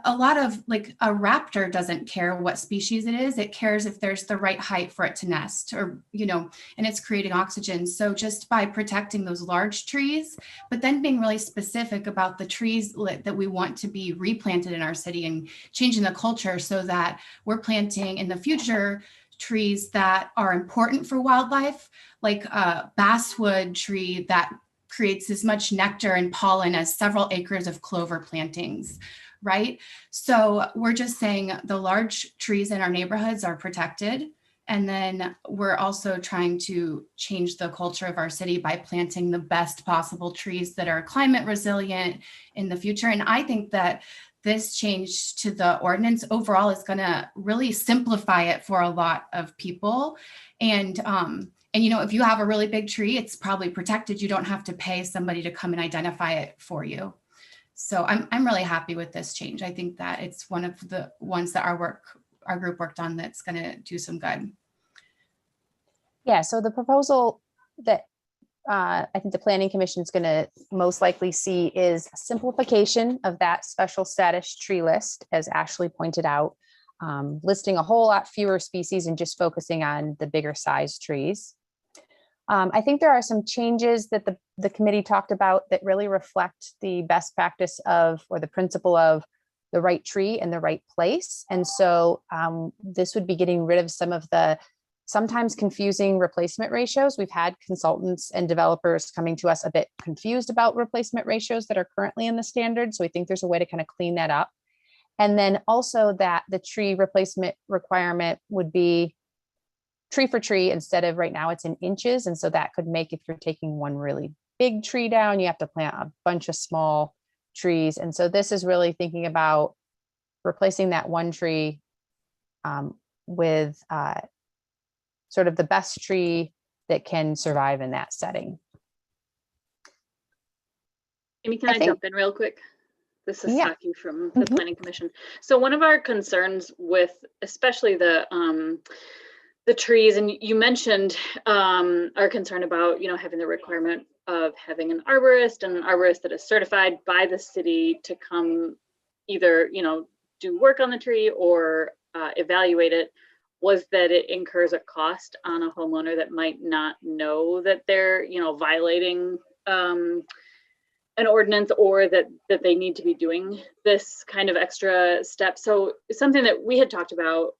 a lot of like a raptor doesn't care what species it is. It cares if there's the right height for it to nest, or, you know, and it's creating oxygen. So just by protecting those large trees, but then being really specific about the trees that we want to be replanted in our city and changing the culture so that we're planting in the future trees that are important for wildlife, like a basswood tree that creates as much nectar and pollen as several acres of clover plantings, right? So we're just saying the large trees in our neighborhoods are protected. And then we're also trying to change the culture of our city by planting the best possible trees that are climate resilient in the future. And I think that this change to the ordinance overall is going to really simplify it for a lot of people. And you know, if you have a really big tree, it's probably protected. You don't have to pay somebody to come and identify it for you. So I'm really happy with this change. I think that it's one of the ones that our group worked on that's going to do some good. Yeah, so the proposal that I think the Planning Commission is going to most likely see is a simplification of that special status tree list, as Ashley pointed out, listing a whole lot fewer species and just focusing on the bigger size trees. I think there are some changes that the committee talked about that really reflect the best practice of, or the principle of, the right tree in the right place. And so this would be getting rid of some of the sometimes confusing replacement ratios. We've had consultants and developers coming to us a bit confused about replacement ratios that are currently in the standard. So we think there's a way to kind of clean that up. And then also that the tree replacement requirement would be tree for tree instead of right now it's in inches. And so that could make, if you're taking one really big tree down, you have to plant a bunch of small trees. And so this is really thinking about replacing that one tree with sort of the best tree that can survive in that setting. Amy, can I jump in real quick? This is Saki from the Planning Commission. So one of our concerns with especially the trees, and you mentioned our concern about, you know, having the requirement of having an arborist and an arborist that is certified by the city to come either, you know, do work on the tree or evaluate it, was that it incurs a cost on a homeowner that might not know that they're, you know, violating an ordinance, or that they need to be doing this kind of extra step. So something that we had talked about,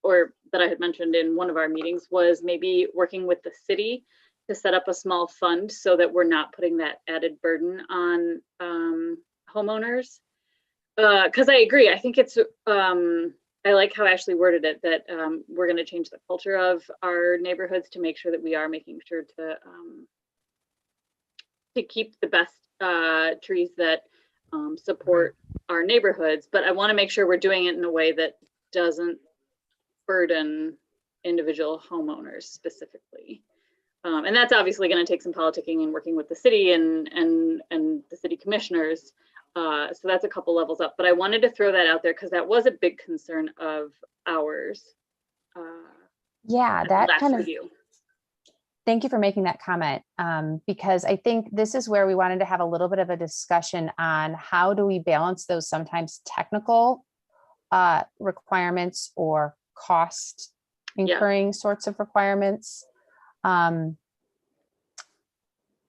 or that I had mentioned in one of our meetings, was maybe working with the city to set up a small fund so that we're not putting that added burden on homeowners. Because I agree, I think it's, I like how Ashley worded it, that we're going to change the culture of our neighborhoods to make sure that we are making sure to keep the best trees that support our neighborhoods. But I want to make sure we're doing it in a way that doesn't burden individual homeowners specifically. And that's obviously going to take some politicking and working with the city and the city commissioners. So that's a couple levels up, but I wanted to throw that out there because that was a big concern of ours. Yeah, that kind of review. Thank you for making that comment, because I think this is where we wanted to have a little bit of a discussion on how do we balance those sometimes technical requirements or cost incurring sorts of requirements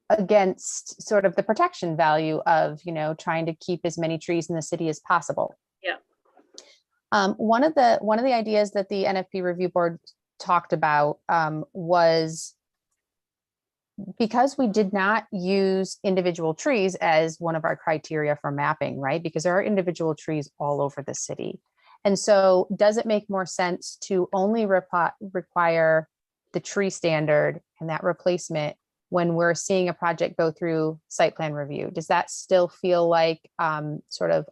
against sort of the protection value of, you know, trying to keep as many trees in the city as possible. Yeah. One of the ideas that the NFP review board talked about was, because we did not use individual trees as one of our criteria for mapping, right? Because there are individual trees all over the city. And so does it make more sense to only require the tree standard and that replacement when we're seeing a project go through site plan review? Does that still feel like sort of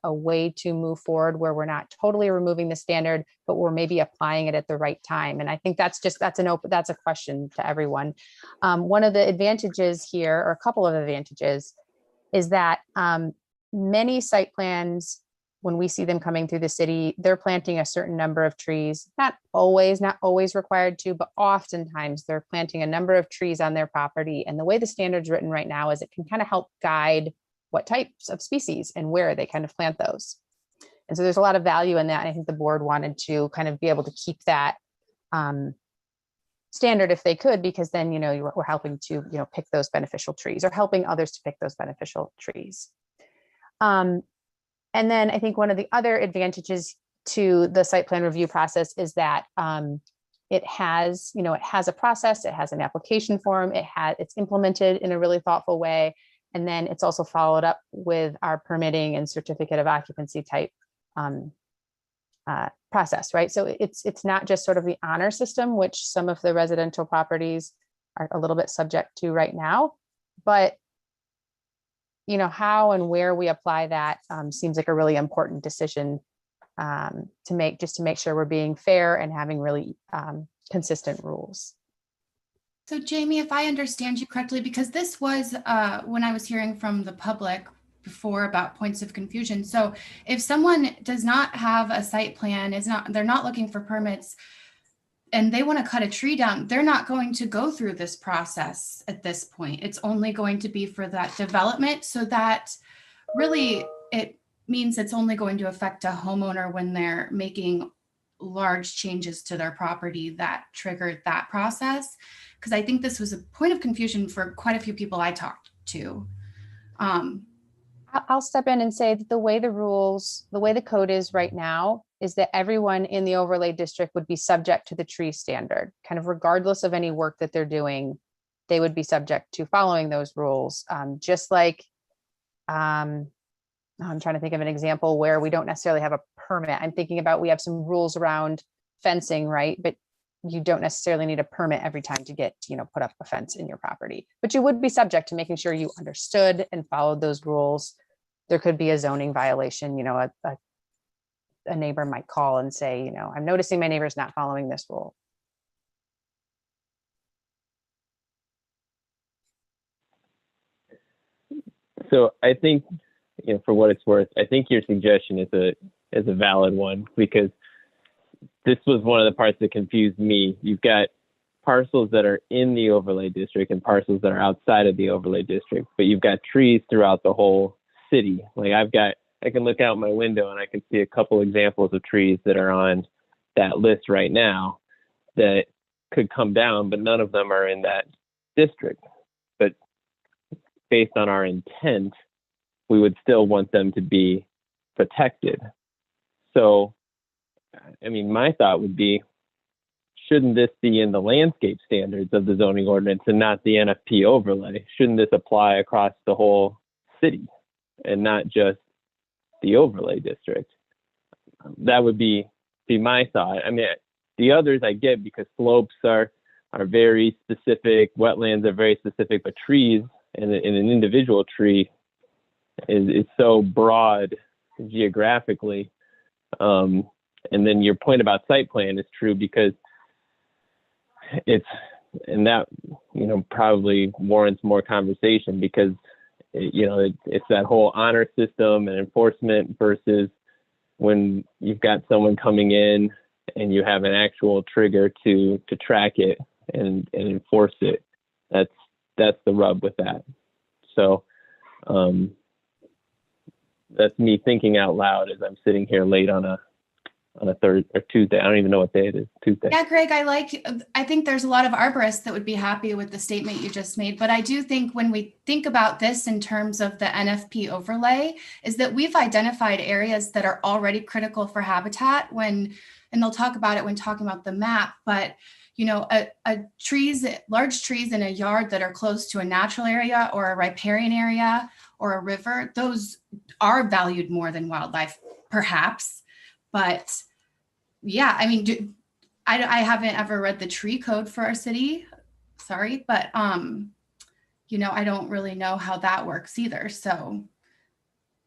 a way to move forward where we're not totally removing the standard, but we're maybe applying it at the right time? And I think that's a question to everyone. One of the advantages here, or a couple of advantages, is that many site plans, when we see them coming through the city, they're planting a certain number of trees, not always required to, but oftentimes they're planting a number of trees on their property. And the way the standard's written right now is it can kind of help guide what types of species and where they kind of plant those. And so there's a lot of value in that. And I think the board wanted to kind of be able to keep that standard if they could, because then, we're helping to, pick those beneficial trees, or helping others to pick those beneficial trees. And then I think one of the other advantages to the site plan review process is that it has a process, it has an application form, it's implemented in a really thoughtful way. And then it's also followed up with our permitting and certificate of occupancy type process, right? So it's not just sort of the honor system, which some of the residential properties are a little bit subject to right now, but how and where we apply that seems like a really important decision to make, just to make sure we're being fair and having really consistent rules. So Jamie, if I understand you correctly, because this was when I was hearing from the public before about points of confusion. So if someone does not have a site plan, they're not looking for permits, and they want to cut a tree down, they're not going to go through this process at this point. It's only going to be for that development. So that really, it means it's only going to affect a homeowner when they're making large changes to their property that triggered that process. Because I think this was a point of confusion for quite a few people I talked to. I'll step in and say that the way the code is right now is that everyone in the overlay district would be subject to the tree standard, kind of regardless of any work that they're doing, they would be subject to following those rules. Just like, I'm trying to think of an example where we don't necessarily have a permit. I'm thinking about, we have some rules around fencing, right? But you don't necessarily need a permit every time to get, put up a fence in your property, but you would be subject to making sure you understood and followed those rules. There could be a zoning violation, a neighbor might call and say, I'm noticing my neighbor's not following this rule. So I think, for what it's worth, I think your suggestion is a valid one, because this was one of the parts that confused me. You've got parcels that are in the overlay district and parcels that are outside of the overlay district, but you've got trees throughout the whole city. Like I can look out my window and I can see a couple examples of trees that are on that list right now that could come down, but none of them are in that district. But based on our intent, we would still want them to be protected. So, my thought would be, shouldn't this be in the landscape standards of the zoning ordinance and not the NFP overlay? Shouldn't this apply across the whole city and not just the overlay district? That would be my thought. The others I get, because slopes are very specific, wetlands are very specific, but trees and an individual tree is so broad geographically. And then your point about site plan is true, because that probably warrants more conversation, because it's that whole honor system and enforcement versus when you've got someone coming in and you have an actual trigger to track it and enforce it. That's the rub with that. So that's me thinking out loud as I'm sitting here late on a Thursday or Tuesday. I don't even know what day it is. Tuesday. Yeah, Greg, I think there's a lot of arborists that would be happy with the statement you just made. But I do think when we think about this in terms of the NFP overlay, is that we've identified areas that are already critical for habitat and they'll talk about it when talking about the map, but large trees in a yard that are close to a natural area or a riparian area or a river, those are valued more than wildlife, perhaps. But yeah, I haven't ever read the tree code for our city. Sorry, but I don't really know how that works either. So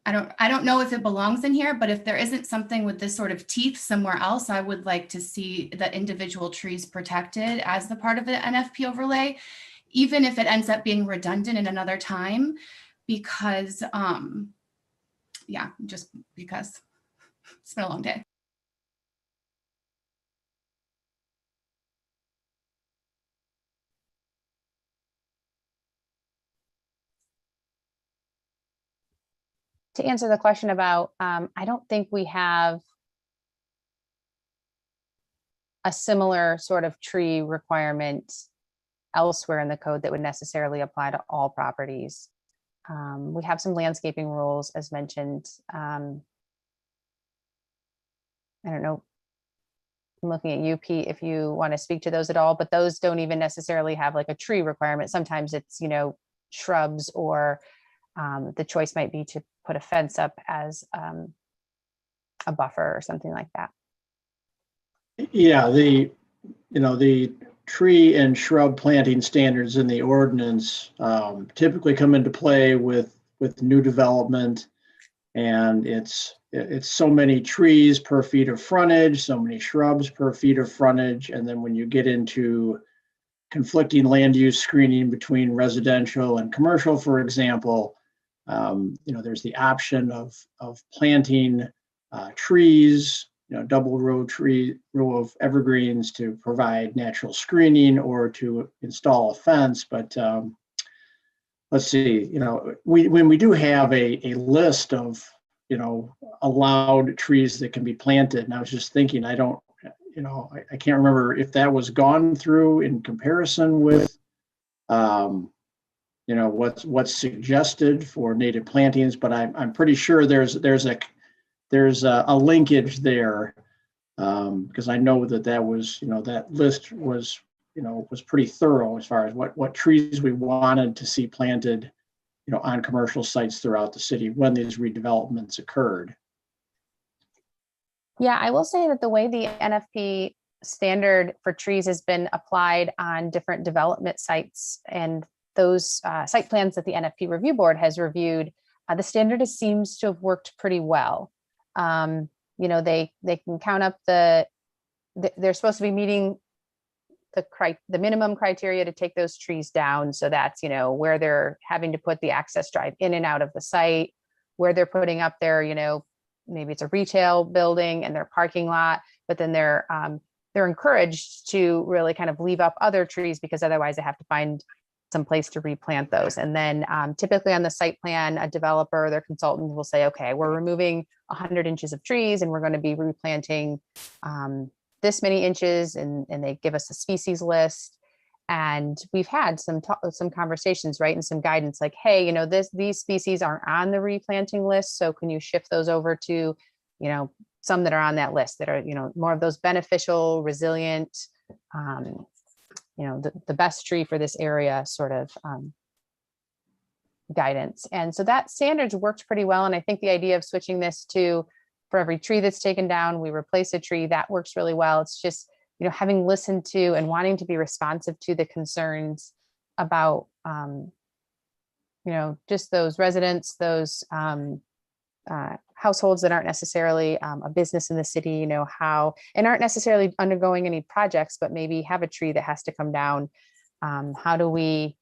I don't know if it belongs in here, but if there isn't something with this sort of teeth somewhere else, I would like to see the individual trees protected as the part of the NFP overlay, even if it ends up being redundant in another time, because yeah, just because it's been a long day. To answer the question about, I don't think we have a similar sort of tree requirement elsewhere in the code that would necessarily apply to all properties. We have some landscaping rules, as mentioned. I don't know. I'm looking at you, Pete, if you want to speak to those at all, but those don't even necessarily have like a tree requirement. Sometimes it's, shrubs, or the choice might be to put a fence up as a buffer or something like that. Yeah, the tree and shrub planting standards in the ordinance typically come into play with new development, and it's so many trees per feet of frontage, so many shrubs per feet of frontage, and then when you get into conflicting land use screening between residential and commercial, for example, there's the option of planting trees, double row of evergreens to provide natural screening or to install a fence. But let's see, when we do have a list of, allowed trees that can be planted, and I was just thinking, I can't remember if that was gone through in comparison with, what's suggested for native plantings, but I'm pretty sure there's a linkage there, because I know that was, that list was, was pretty thorough as far as what trees we wanted to see planted, on commercial sites throughout the city when these redevelopments occurred. Yeah, I will say that the way the NFP standard for trees has been applied on different development sites and those site plans that the NFP review board has reviewed, the standard seems to have worked pretty well. They can count up they're supposed to be meeting the minimum criteria to take those trees down. So that's, where they're having to put the access drive in and out of the site, where they're putting up their, maybe it's a retail building and their parking lot, but then they're encouraged to really kind of leave up other trees because otherwise they have to find some place to replant those. And then typically on the site plan, a developer, their consultant will say, okay, we're removing 100 inches of trees and we're going to be replanting this many inches, and they give us a species list. And we've had some conversations, right, and some guidance like, hey, these species aren't on the replanting list, so can you shift those over to, some that are on that list that are, more of those beneficial, resilient, the best tree for this area sort of guidance. And so that standards worked pretty well. And I think the idea of switching this to, for every tree that's taken down, we replace a tree, that works really well. It's just, having listened to and wanting to be responsive to the concerns about, just those residents, those households that aren't necessarily a business in the city, and aren't necessarily undergoing any projects, but maybe have a tree that has to come down. How do we,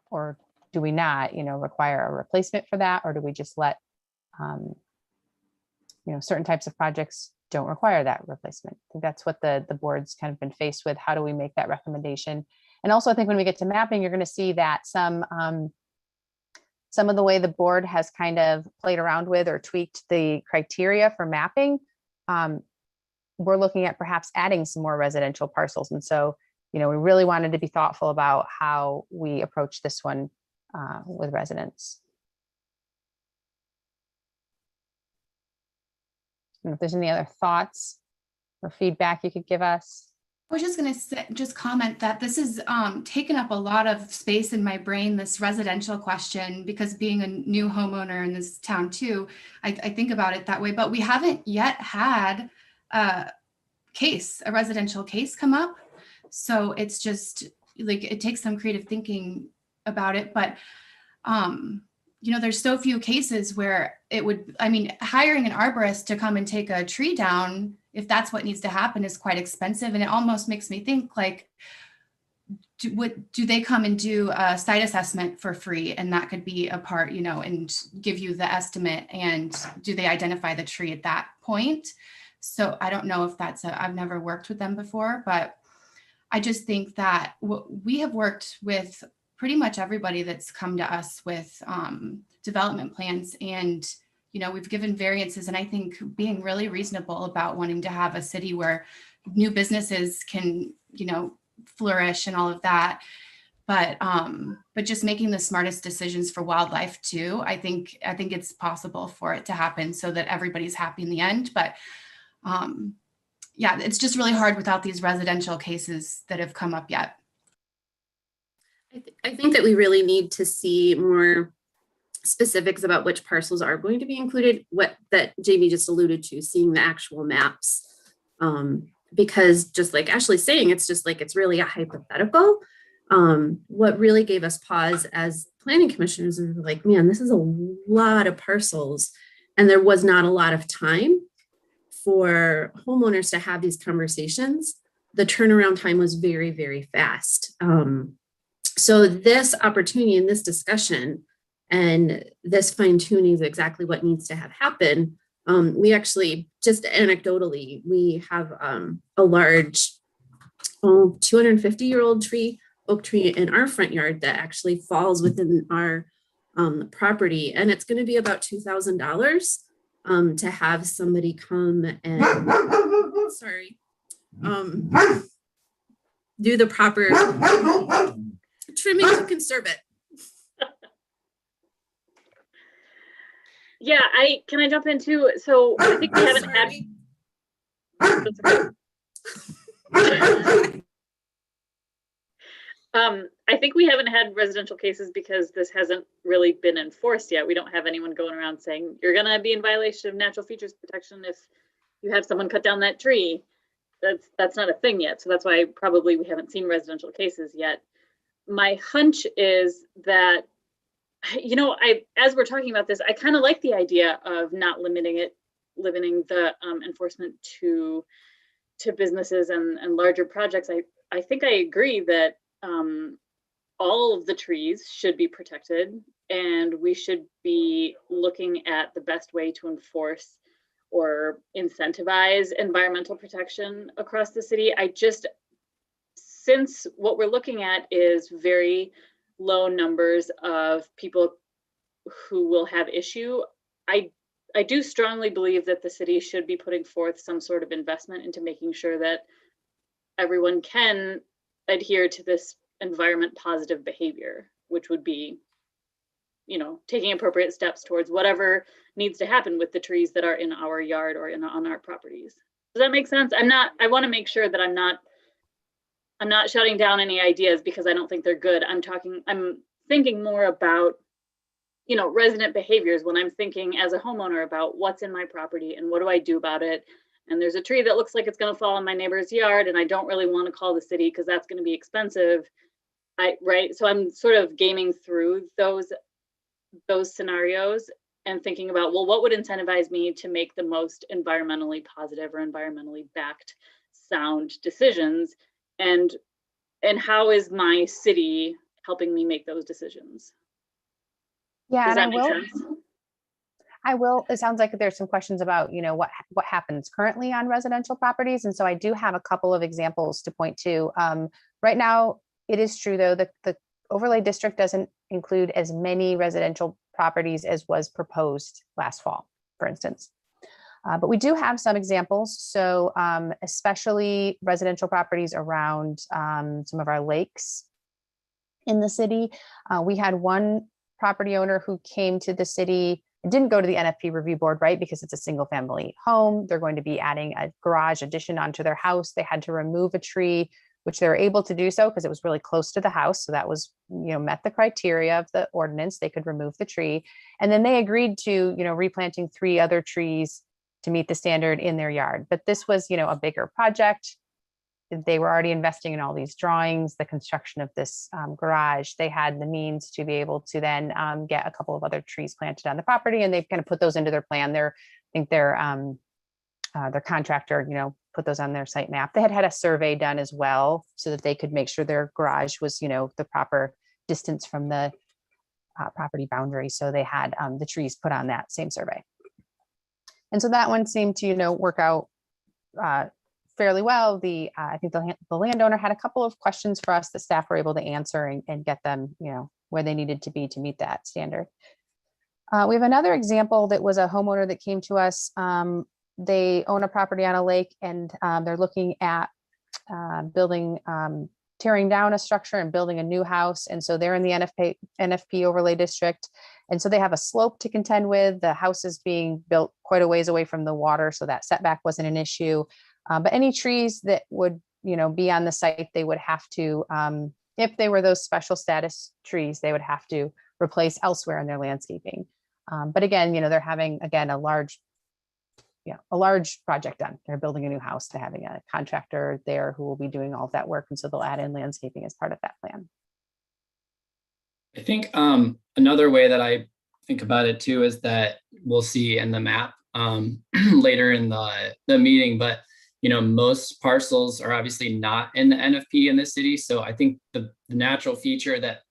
or do we not, require a replacement for that? Or do we just let, certain types of projects don't require that replacement? I think that's what the board's kind of been faced with. How do we make that recommendation? And also I think when we get to mapping, you're going to see that some of the way the board has kind of played around with or tweaked the criteria for mapping, we're looking at perhaps adding some more residential parcels. And so, we really wanted to be thoughtful about how we approach this one with residents. I don't know if there's any other thoughts or feedback you could give us. I was just going to comment that this has taken up a lot of space in my brain, this residential question, because being a new homeowner in this town too, I think about it that way, but we haven't yet had a residential case come up. So it's just, like it takes some creative thinking about it, but you know, there's so few cases where it would, I mean, hiring an arborist to come and take a tree down, if that's what needs to happen, is quite expensive. And it almost makes me think like, do they come and do a site assessment for free? And that could be a part, you know, and give you the estimate. And do they identify the tree at that point? So I don't know if that's I've never worked with them before, but I just think that we have worked with pretty much everybody that's come to us with development plans. And, you know, we've given variances, and I think being really reasonable about wanting to have a city where new businesses can, you know, flourish and all of that. But just making the smartest decisions for wildlife too. I think it's possible for it to happen so that everybody's happy in the end. But yeah, it's just really hard without these residential cases that have come up yet. I think that we really need to see more specifics about which parcels are going to be included, what that Jamie just alluded to, seeing the actual maps. Because just like Ashley's saying, it's just like, it's really a hypothetical. What really gave us pause as planning commissioners is like, man, this is a lot of parcels. And there was not a lot of time for homeowners to have these conversations. The turnaround time was very, very fast. So this opportunity and this discussion and this fine tuning is exactly what needs to have happen. We actually, just anecdotally, we have a large 250-year-old oak tree in our front yard that actually falls within our property. And it's going to be about $2,000 to have somebody come and, do the proper trimming to conserve it. Yeah, can I jump in too? So I think we haven't had. I think we haven't had residential cases because this hasn't really been enforced yet. We don't have anyone going around saying you're gonna be in violation of natural features protection if you have someone cut down that tree. That's not a thing yet. So that's why probably we haven't seen residential cases yet. My hunch is that, you know, as we're talking about this, I kind of like the idea of not limiting the enforcement to businesses and larger projects. I think I agree that all of the trees should be protected, and we should be looking at the best way to enforce or incentivize environmental protection across the city. Since what we're looking at is very low numbers of people who will have issue, I do strongly believe that the city should be putting forth some sort of investment into making sure that everyone can adhere to this environment positive behavior, which would be, you know, taking appropriate steps towards whatever needs to happen with the trees that are in our yard or on our properties. Does that make sense? I want to make sure that I'm not shutting down any ideas because I don't think they're good. I'm thinking more about, you know, resident behaviors when I'm thinking as a homeowner about what's in my property and what do I do about it. And there's a tree that looks like it's going to fall in my neighbor's yard, and I don't really want to call the city because that's going to be expensive. Right. So I'm sort of gaming through those scenarios and thinking about, well, what would incentivize me to make the most environmentally positive or environmentally backed sound decisions, and how is my city helping me make those decisions? Yeah, Does and that make sense? I will. It sounds like there's some questions about, you know, what happens currently on residential properties. And so I do have a couple of examples to point to. Right now, it is true, though, that the overlay district doesn't include as many residential properties as was proposed last fall, for instance. But we do have some examples. So especially residential properties around some of our lakes in the city. We had one property owner who came to the city. It didn't go to the NFP review board, right? Because it's a single family home. They're going to be adding a garage addition onto their house. They had to remove a tree, which they were able to do so because it was really close to the house. So that was, you know, met the criteria of the ordinance. They could remove the tree. And then they agreed to, you know, replanting 3 other trees to meet the standard in their yard. But this was, you know, a bigger project. they were already investing in all these drawings, the construction of this garage. They had the means to be able to then get a couple of other trees planted on the property, and they've kind of put those into their plan. I think their contractor, put those on their site map. They had a survey done as well, so that they could make sure their garage was, the proper distance from the property boundary. So they had the trees put on that same survey. And so that one seemed to, work out fairly well. I think the landowner had a couple of questions for us that staff were able to answer and get them, where they needed to be to meet that standard. We have another example that was a homeowner that came to us. They own a property on a lake, and they're looking at tearing down a structure and building a new house. And so they're in the NFP overlay district. And so they have a slope to contend with. The house is being built quite a ways away from the water, so that setback wasn't an issue. But any trees that would, be on the site, they would have to, if they were those special status trees, they would have to replace elsewhere in their landscaping. But again, they're having, again, a large project done. They're building a new house. They're having a contractor there who will be doing all of that work. And so they'll add in landscaping as part of that plan. I think another way that I think about it too is that we'll see in the map later in the meeting, but most parcels are obviously not in the NFP in the city. So I think the natural feature that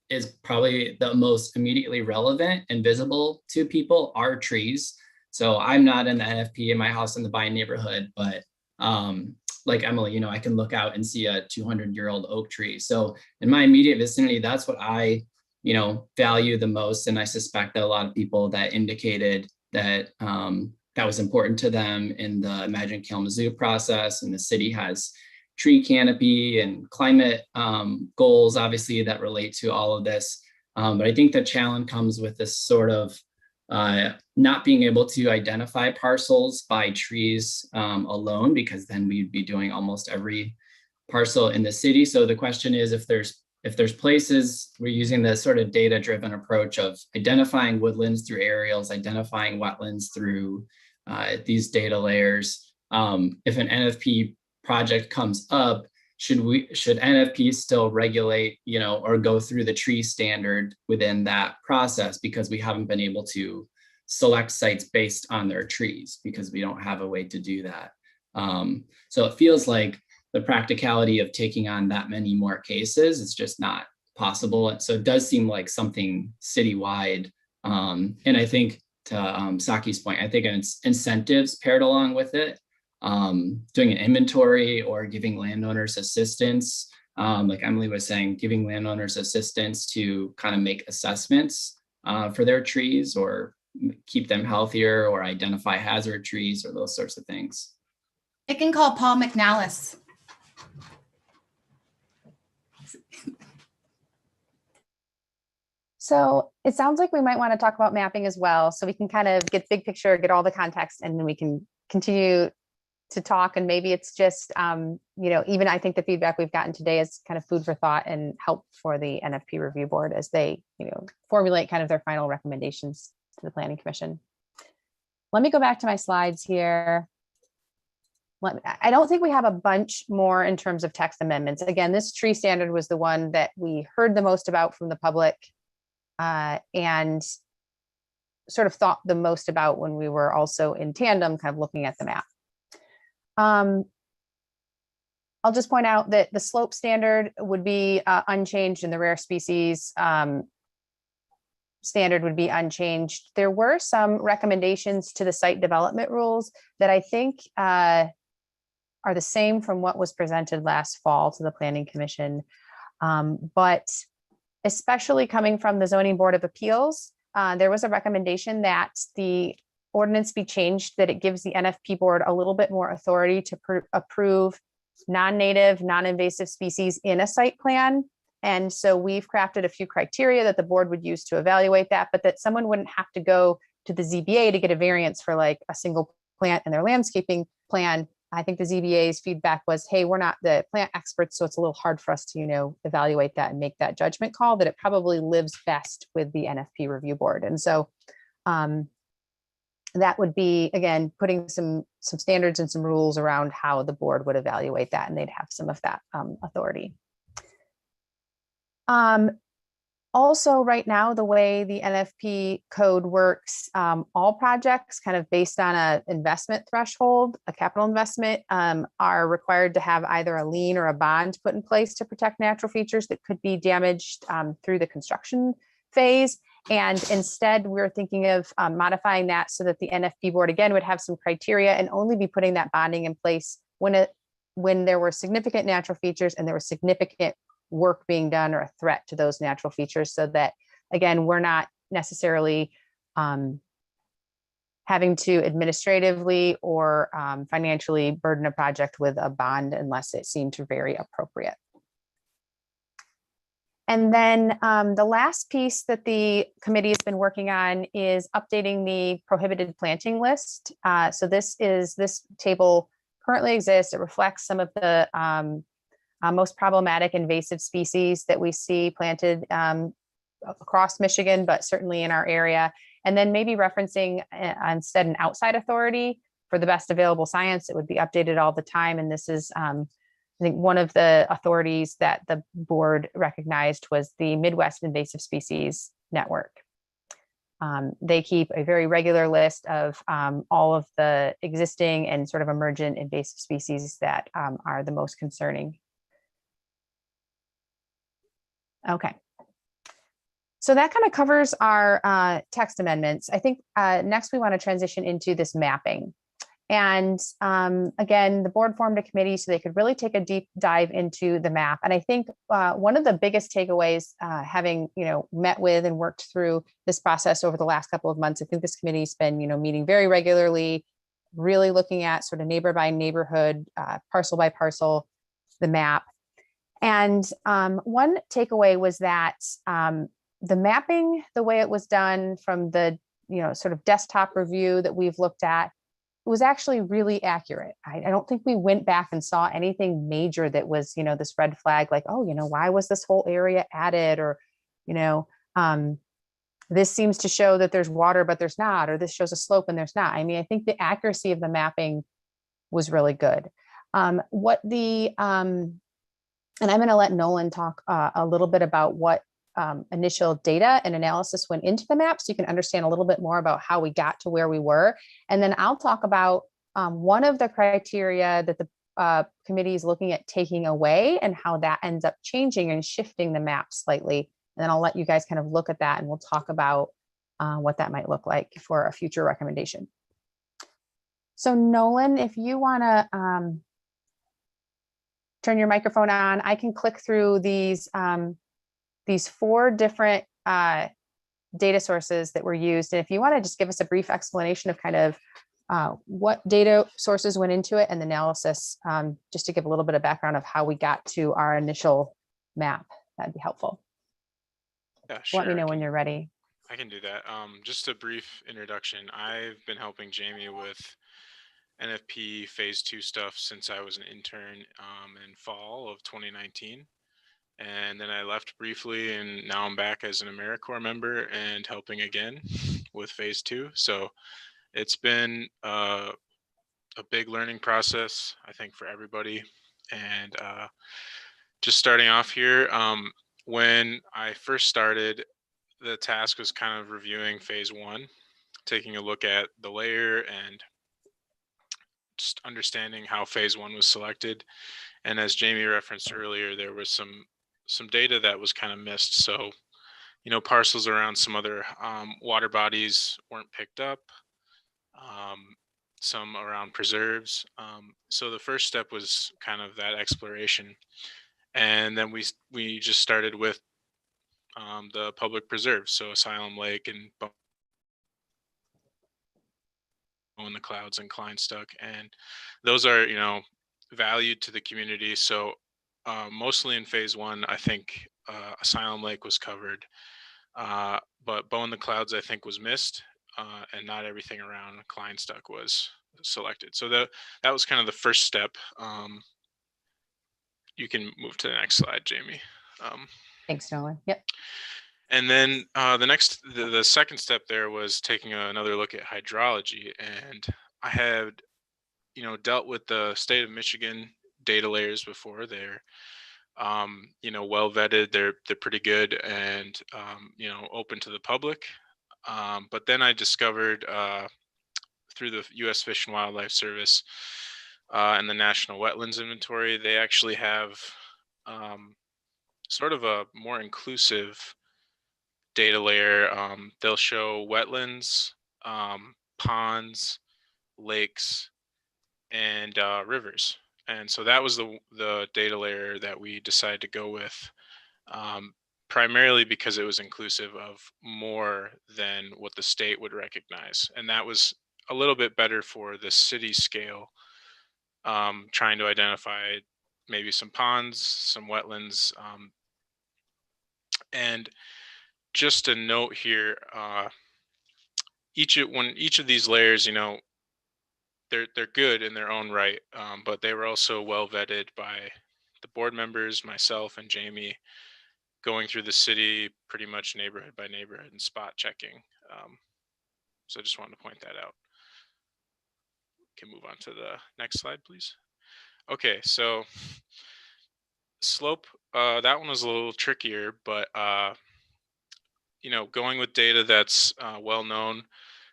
is probably the most immediately relevant and visible to people are trees. So I'm not in the NFP in my house in the Vine neighborhood, but like Emily, I can look out and see a 200-year-old oak tree. So in my immediate vicinity, that's what I, value the most. And I suspect that a lot of people that indicated that that was important to them in the Imagine Kalamazoo process, and the city has tree canopy and climate goals, obviously, that relate to all of this. But I think the challenge comes with this sort of not being able to identify parcels by trees alone, because then we'd be doing almost every parcel in the city. So the question is, if there's places, we're using the sort of data-driven approach of identifying woodlands through aerials, identifying wetlands through these data layers. If an NFP project comes up, should NFP still regulate, or go through the tree standard within that process, because we haven't been able to select sites based on their trees because we don't have a way to do that. So it feels like the practicality of taking on that many more cases is just not possible. And so it does seem like something citywide. And I think to Saki's point, I think it's incentives paired along with it. Doing an inventory or giving landowners assistance, like Emily was saying, giving landowners assistance to kind of make assessments for their trees, or keep them healthier, or identify hazard trees, or those sorts of things. I can call Paul McNallis. So it sounds like we might want to talk about mapping as well, so we can kind of get big picture, get all the context, and then we can continue to talk. And maybe it's just, even I think the feedback we've gotten today is kind of food for thought and help for the NFP review board as they, formulate kind of their final recommendations to the Planning Commission. Let me go back to my slides here. I don't think we have a bunch more in terms of text amendments. Again, this tree standard was the one that we heard the most about from the public and sort of thought the most about when we were also in tandem kind of looking at the map. I'll just point out that the slope standard would be unchanged, and the rare species standard would be unchanged. There were some recommendations to the site development rules that I think are the same from what was presented last fall to the Planning Commission. But especially coming from the Zoning Board of Appeals, there was a recommendation that the ordinance be changed, that it gives the NFP board a little bit more authority to approve non-native, non-invasive species in a site plan. And so we've crafted a few criteria that the board would use to evaluate that, but that someone wouldn't have to go to the ZBA to get a variance for like a single plant in their landscaping plan. I think the ZBA's feedback was, hey, we're not the plant experts, so it's a little hard for us to, evaluate that and make that judgment call, that it probably lives best with the NFP review board. And so that would be, again, putting some standards and some rules around how the board would evaluate that, and they'd have some of that authority. Also, right now, the way the NFP code works, all projects kind of based on a investment threshold, a capital investment, are required to have either a lien or a bond put in place to protect natural features that could be damaged through the construction phase. And instead, we're thinking of modifying that so that the NFP board, again, would have some criteria and only be putting that bonding in place when there were significant natural features and there was significant work being done or a threat to those natural features, so that, again, we're not necessarily having to administratively or financially burden a project with a bond unless it seemed very appropriate. And then the last piece that the committee has been working on is updating the prohibited planting list. So this table currently exists. It reflects some of the most problematic invasive species that we see planted across Michigan, but certainly in our area. And then maybe referencing instead an outside authority for the best available science. It would be updated all the time. And this is, I think, one of the authorities that the board recognized was the Midwest Invasive Species Network. They keep a very regular list of all of the existing and sort of emergent invasive species that are the most concerning. Okay. So that kind of covers our text amendments. I think next we want to transition into this mapping. And again, the board formed a committee so they could really take a deep dive into the map. And I think one of the biggest takeaways, having met with and worked through this process over the last couple of months, I think this committee's been meeting very regularly, really looking at sort of neighbor by neighborhood, parcel by parcel, the map. And one takeaway was that the mapping, the way it was done from the sort of desktop review that we've looked at, was actually really accurate. I don't think we went back and saw anything major that was this red flag, like, oh, why was this whole area added, or this seems to show that there's water but there's not, or this shows a slope and there's not. I mean, I think the accuracy of the mapping was really good. And I'm going to let Nolan talk a little bit about what initial data and analysis went into the map, so you can understand a little bit more about how we got to where we were. And then I'll talk about one of the criteria that the committee is looking at taking away and how that ends up changing and shifting the map slightly. And then I'll let you guys kind of look at that, and we'll talk about what that might look like for a future recommendation. So Nolan, if you want to turn your microphone on, I can click through these 4 different data sources that were used. And if you want to just give us a brief explanation of kind of what data sources went into it and the analysis, just to give a little bit of background of how we got to our initial map, that'd be helpful. Yeah, sure. Let me know when you're ready. I can do that. Just a brief introduction. I've been helping Jamie with NFP phase 2 stuff since I was an intern in fall of 2019. And then I left briefly, and now I'm back as an AmeriCorps member and helping again with phase 2. So it's been a big learning process, I think, for everybody. And just starting off here, when I first started, the task was kind of reviewing phase 1, taking a look at the layer and just understanding how phase 1 was selected. And as Jamie referenced earlier, there was some data that was kind of missed. So, parcels around some other water bodies weren't picked up, some around preserves. So the first step was kind of that exploration. And then we just started with the public preserves, so Asylum Lake and in the Clouds and Kleinstuck, and those are valued to the community. So mostly in phase 1, I think Asylum Lake was covered, but Bow in the Clouds I think was missed, and not everything around Kleinstuck was selected. So that was kind of the first step. You can move to the next slide, Jamie. Thanks, Nolan. Yep. And then the second step there was taking another look at hydrology. And I had, dealt with the state of Michigan data layers before. They're, well vetted. They're pretty good and, open to the public. But then I discovered through the U.S. Fish and Wildlife Service and the National Wetlands Inventory, they actually have sort of a more inclusive data layer. They'll show wetlands, ponds, lakes, and rivers. And so that was the data layer that we decided to go with, primarily because it was inclusive of more than what the state would recognize. And that was a little bit better for the city scale, trying to identify maybe some ponds, some wetlands, and just a note here, each of these layers, they're good in their own right, but they were also well vetted by the board members, myself and Jamie, going through the city pretty much neighborhood by neighborhood and spot checking. So I just wanted to point that out. Can move on to the next slide, please. Okay, so slope, that one was a little trickier, but going with data that's well known.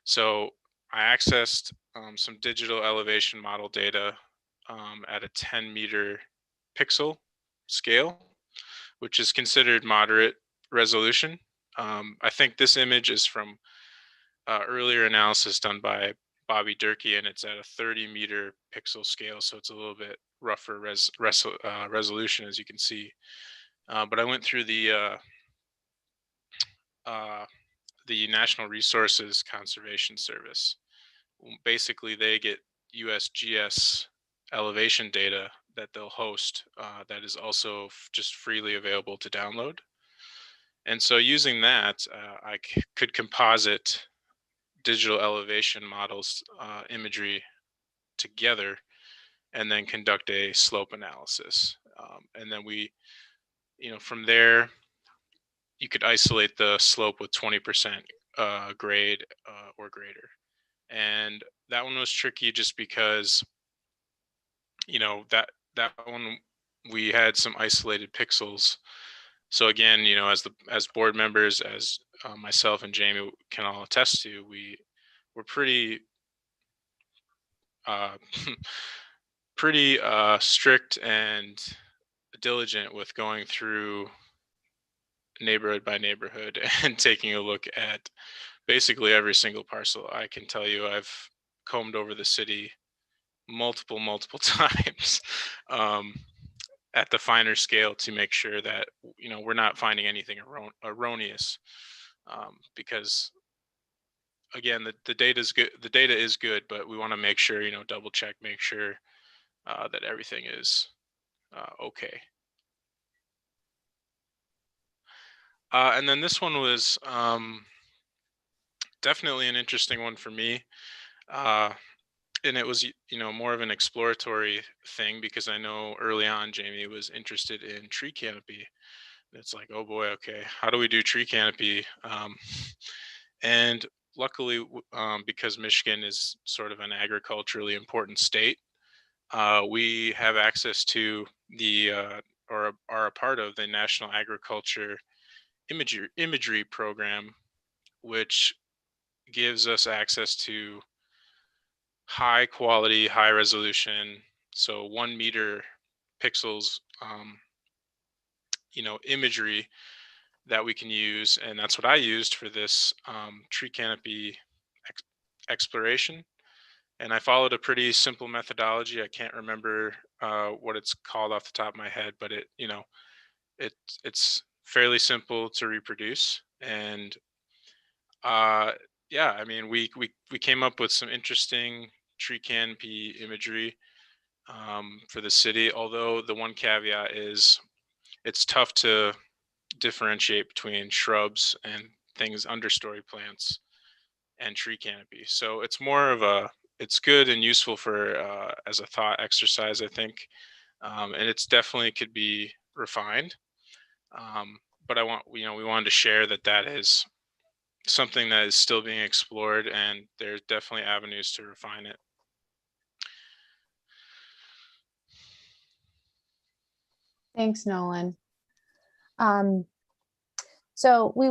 So I accessed some digital elevation model data at a 10-meter pixel scale, which is considered moderate resolution. I think this image is from earlier analysis done by Bobby Durkee, and it's at a 30-meter pixel scale, so it's a little bit rougher resolution, as you can see. But I went through the National Resources Conservation Service. Basically, they get USGS elevation data that they'll host that is also just freely available to download. And so using that, I could composite digital elevation models imagery together and then conduct a slope analysis. And then we, from there, you could isolate the slope with 20% grade or greater. And that one was tricky just because, that one, we had some isolated pixels. So again, as board members, as myself and Jamie can all attest to, we were pretty strict and diligent with going through neighborhood by neighborhood and taking a look at basically every single parcel. I can tell you I've combed over the city multiple times at the finer scale to make sure that we're not finding anything erroneous, because again, the data is good. The data is good, but we want to make sure, double check, make sure that everything is okay. And then this one was definitely an interesting one for me. And it was, more of an exploratory thing, because I know early on Jamie was interested in tree canopy. It's like, oh boy, okay, how do we do tree canopy? And luckily, because Michigan is sort of an agriculturally important state, we have access to the or are a part of the National Agriculture Imagery Program, which gives us access to high quality, high resolution, so 1 meter pixels, imagery that we can use. And that's what I used for this tree canopy exploration. And I followed a pretty simple methodology. I can't remember what it's called off the top of my head, but it's fairly simple to reproduce. And yeah, I mean, we came up with some interesting tree canopy imagery for the city. Although the one caveat is it's tough to differentiate between shrubs and things, understory plants, and tree canopy. So it's more of it's good and useful for as a thought exercise, I think. And it's definitely could be refined. but we wanted to share that is something that is still being explored, and there's definitely avenues to refine it. Thanks, Nolan. So we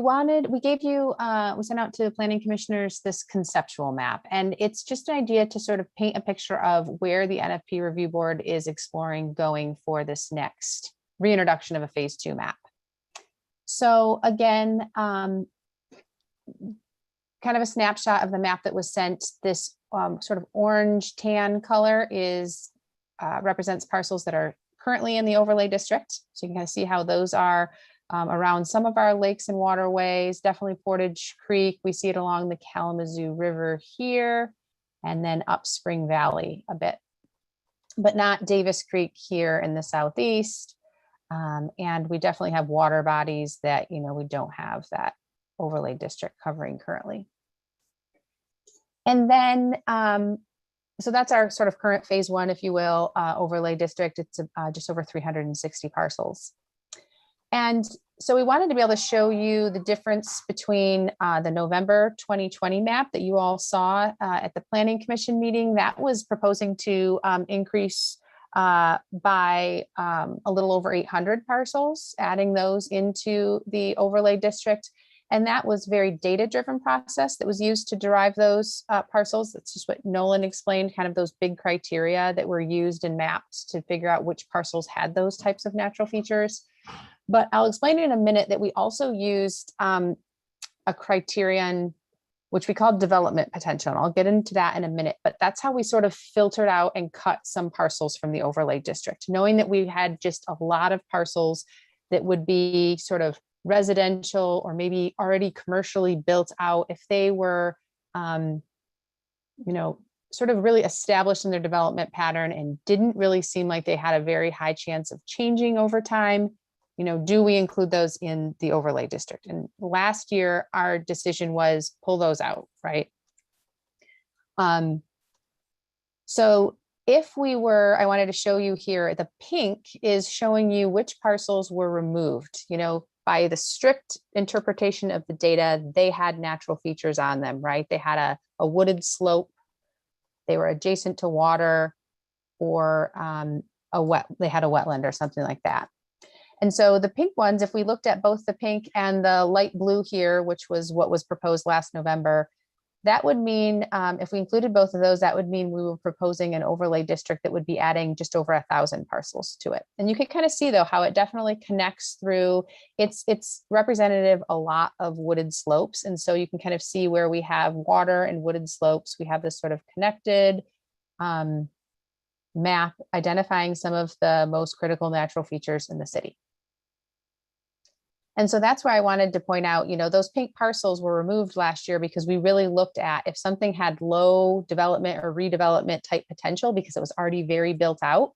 gave you, we sent out to the planning commissioners this conceptual map, and it's just an idea to sort of paint a picture of where the NFP review board is exploring going for this next reintroduction of a phase 2 map. So again, kind of a snapshot of the map that was sent. This sort of orange tan color represents parcels that are currently in the overlay district. So you can kind of see how those are around some of our lakes and waterways, definitely Portage Creek. We see it along the Kalamazoo River here, and then up Spring Valley a bit, but not Davis Creek here in the southeast. And we definitely have water bodies that, we don't have that overlay district covering currently. And then, so that's our sort of current phase 1, if you will, overlay district. It's just over 360 parcels. And so we wanted to be able to show you the difference between the November 2020 map that you all saw at the Planning Commission meeting. That was proposing to increase by a little over 800 parcels, adding those into the overlay district. And that was a very data-driven process that was used to derive those parcels. That's just what Nolan explained, kind of those big criteria that were used and mapped to figure out which parcels had those types of natural features. But I'll explain in a minute that we also used a criterion, which we called development potential. And I'll get into that in a minute, but that's how we sort of filtered out and cut some parcels from the overlay district, knowing that we had just a lot of parcels that would be sort of residential or maybe already commercially built out. If they were, sort of really established in their development pattern and didn't really seem like they had a very high chance of changing over time, do we include those in the overlay district? And last year, our decision was pull those out, right? So if we were, I wanted to show you here, the pink is showing you which parcels were removed, by the strict interpretation of the data. They had natural features on them, right? They had a wooded slope, they were adjacent to water, or they had a wetland or something like that. And so the pink ones, if we looked at both the pink and the light blue here, which was what was proposed last November, that would mean, if we included both of those, that would mean we were proposing an overlay district that would be adding just over 1,000 parcels to it. And you can kind of see, though, how it definitely connects through. It's representative a lot of wooded slopes. And so you can kind of see where we have water and wooded slopes. We have this sort of connected map identifying some of the most critical natural features in the city. And so that's why I wanted to point out, those pink parcels were removed last year because we really looked at if something had low development or redevelopment type potential because it was already very built out,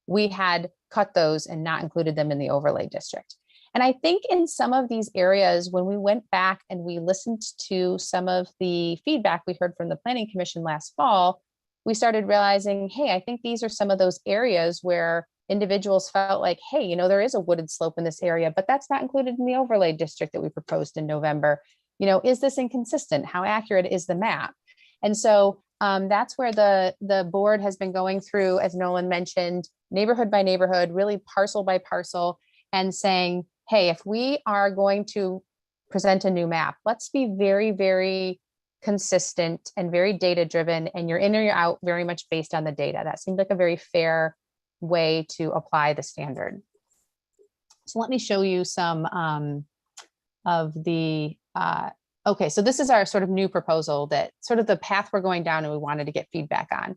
we had cut those and not included them in the overlay district. And I think in some of these areas, when we went back and we listened to some of the feedback we heard from the Planning Commission last fall, we started realizing, hey, I think these are some of those areas where individuals felt like, hey, there is a wooded slope in this area, but that's not included in the overlay district that we proposed in November. Is this inconsistent? How accurate is the map? And so that's where the board has been going through, as Nolan mentioned, neighborhood by neighborhood, really parcel by parcel, and saying, hey, if we are going to present a new map, let's be very, very consistent and very data driven, and you're in or you're out very much based on the data. That seemed like a very fair way to apply the standard. So let me show you some of the, okay, so this is our sort of new proposal, that sort of the path we're going down and we wanted to get feedback on.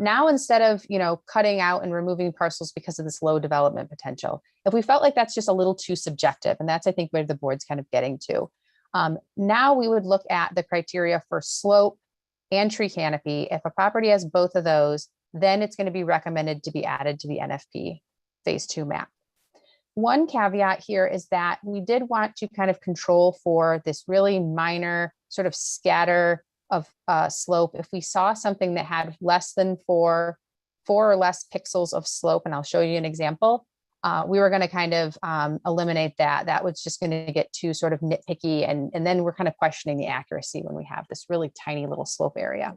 Now, instead of, cutting out and removing parcels because of this low development potential, if we felt like that's just a little too subjective, and that's, I think, where the board's kind of getting to, now we would look at the criteria for slope and tree canopy. If a property has both of those, then it's going to be recommended to be added to the NFP phase 2 map. One caveat here is that we did want to kind of control for this really minor sort of scatter of slope. If we saw something that had less than four or less pixels of slope, and I'll show you an example, we were going to kind of eliminate that. That was just going to get too sort of nitpicky. And then we're kind of questioning the accuracy when we have this really tiny little slope area.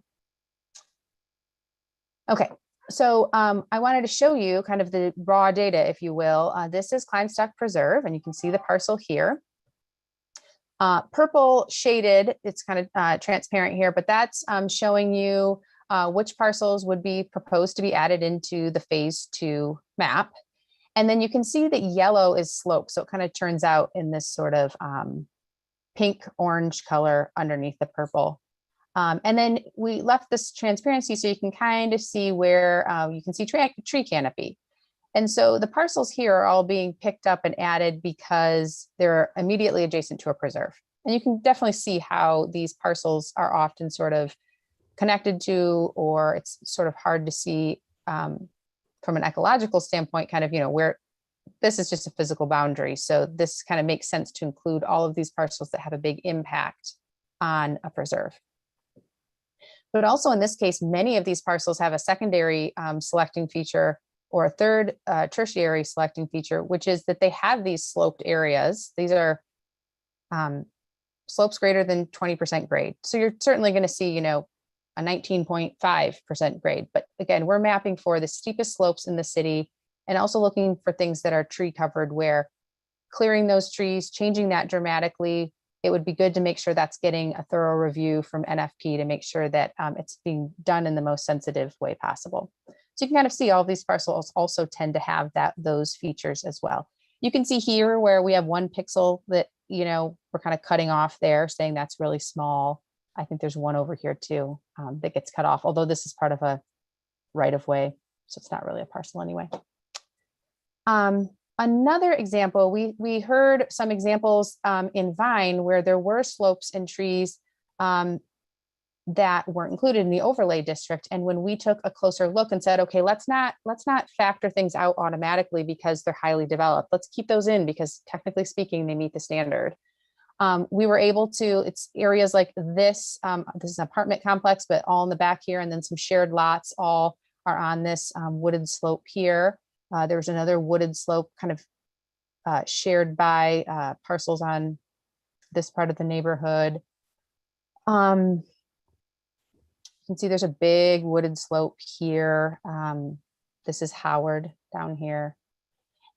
Okay, so I wanted to show you kind of the raw data, if you will. This is Kleinstock Preserve, and you can see the parcel here. Purple shaded, it's kind of transparent here, but that's showing you which parcels would be proposed to be added into the phase 2 map. And then you can see that yellow is slope. So it kind of turns out in this sort of pink orange color underneath the purple. And then we left this transparency so you can kind of see where you can see tree canopy. And so the parcels here are all being picked up and added because they're immediately adjacent to a preserve. And you can definitely see how these parcels are often sort of connected to, or it's sort of hard to see from an ecological standpoint, kind of, you know, where this is just a physical boundary. So this kind of makes sense to include all of these parcels that have a big impact on a preserve. But also in this case, many of these parcels have a secondary selecting feature or a third tertiary selecting feature, which is that they have these sloped areas. These are slopes greater than 20% grade. So you're certainly going to see, you know, a 19.5% grade. But again, we're mapping for the steepest slopes in the city and also looking for things that are tree covered, where clearing those trees, changing that dramatically, it would be good to make sure that's getting a thorough review from NFP to make sure that it's being done in the most sensitive way possible. So you can kind of see all of these parcels also tend to have those features as well. You can see here where we have 1 pixel that, you know, we're kind of cutting off there, saying that's really small. I think there's one over here too that gets cut off, although this is part of a right of way, so it's not really a parcel anyway. Another example, we heard some examples in Vine where there were slopes and trees that weren't included in the overlay district. And when we took a closer look and said, okay, let's not factor things out automatically because they're highly developed. Let's keep those in because technically speaking, they meet the standard. We were able to, it's areas like this, this is an apartment complex, but all in the back here, and then some shared lots all are on this wooded slope here. There's another wooded slope kind of shared by parcels on this part of the neighborhood. You can see there's a big wooded slope here. This is Howard down here.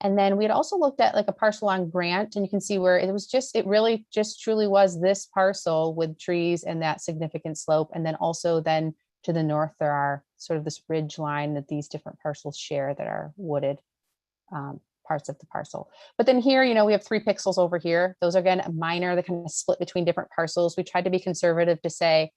And then we had also looked at like a parcel on Grant, and you can see where it really just truly was this parcel with trees and that significant slope. And then also then to the north, there are sort of this ridge line that these different parcels share that are wooded parts of the parcel. But then here, you know, we have 3 pixels over here. Those are again minor, they kind of split between different parcels. We tried to be conservative to say,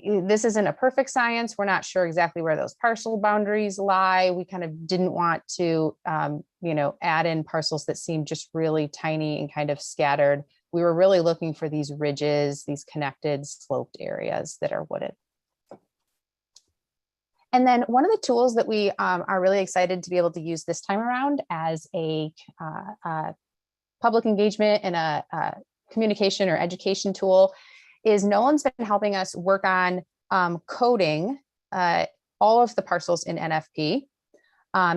this isn't a perfect science. We're not sure exactly where those parcel boundaries lie. We kind of didn't want to, you know, add in parcels that seem just really tiny and kind of scattered. We were really looking for these ridges, these connected sloped areas that are wooded. And then one of the tools that we are really excited to be able to use this time around as a public engagement and a communication or education tool is Nolan's been helping us work on coding all of the parcels in NFP.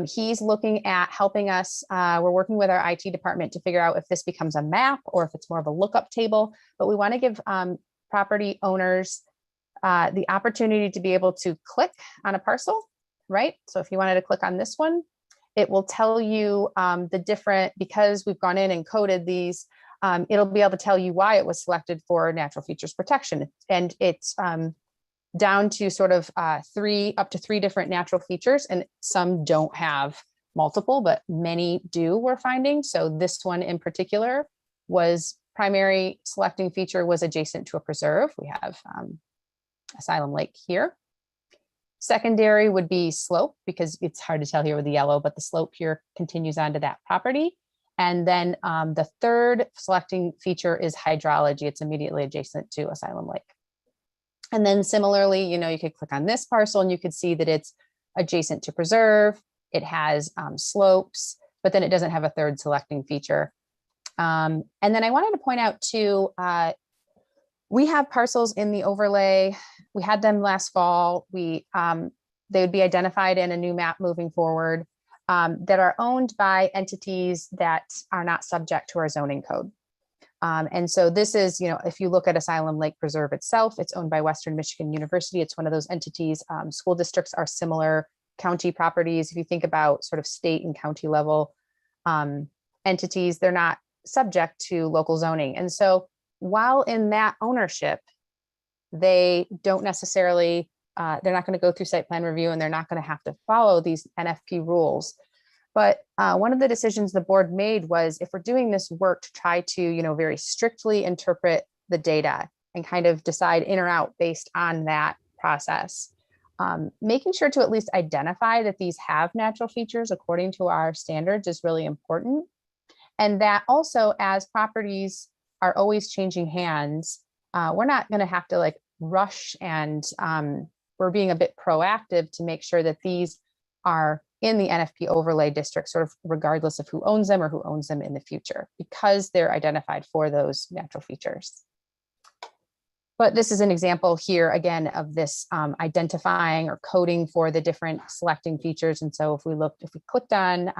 He's looking at helping us, we're working with our IT department to figure out if this becomes a map or if it's more of a lookup table, but we want to give property owners the opportunity to be able to click on a parcel, right? So if you wanted to click on this one, it will tell you the different, because we've gone in and coded these, it'll be able to tell you why it was selected for natural features protection. And it's down to sort of up to 3 different natural features, and some don't have multiple, but many do, we're finding. So this one in particular was primary selecting feature was adjacent to a preserve. We have Asylum Lake here. Secondary would be slope, because it's hard to tell here with the yellow, but the slope here continues onto that property. And then the third selecting feature is hydrology. It's immediately adjacent to Asylum Lake. And then similarly, you know, you could click on this parcel and you could see that it's adjacent to preserve. It has slopes, but then it doesn't have a third selecting feature. And then I wanted to point out too, we have parcels in the overlay. We had them last fall. They would be identified in a new map moving forward. that are owned by entities that are not subject to our zoning code. And so this is, if you look at Asylum Lake Preserve itself, it's owned by Western Michigan University. It's one of those entities. School districts are similar county properties. If you think about sort of state and county level entities, they're not subject to local zoning. And so while in that ownership, they don't necessarily, they're not going to go through site plan review, and they're not going to have to follow these NFP rules. But one of the decisions the board made was, if we're doing this work to try to, very strictly interpret the data and kind of decide in or out based on that process, making sure to at least identify that these have natural features according to our standards is really important. And that also, as properties are always changing hands, we're not going to have to rush, and we're being a bit proactive to make sure that these are in the NFP overlay district, sort of regardless of who owns them or who owns them in the future, because they're identified for those natural features. But this is an example here, again, of this identifying or coding for the different selecting features. And so if we clicked on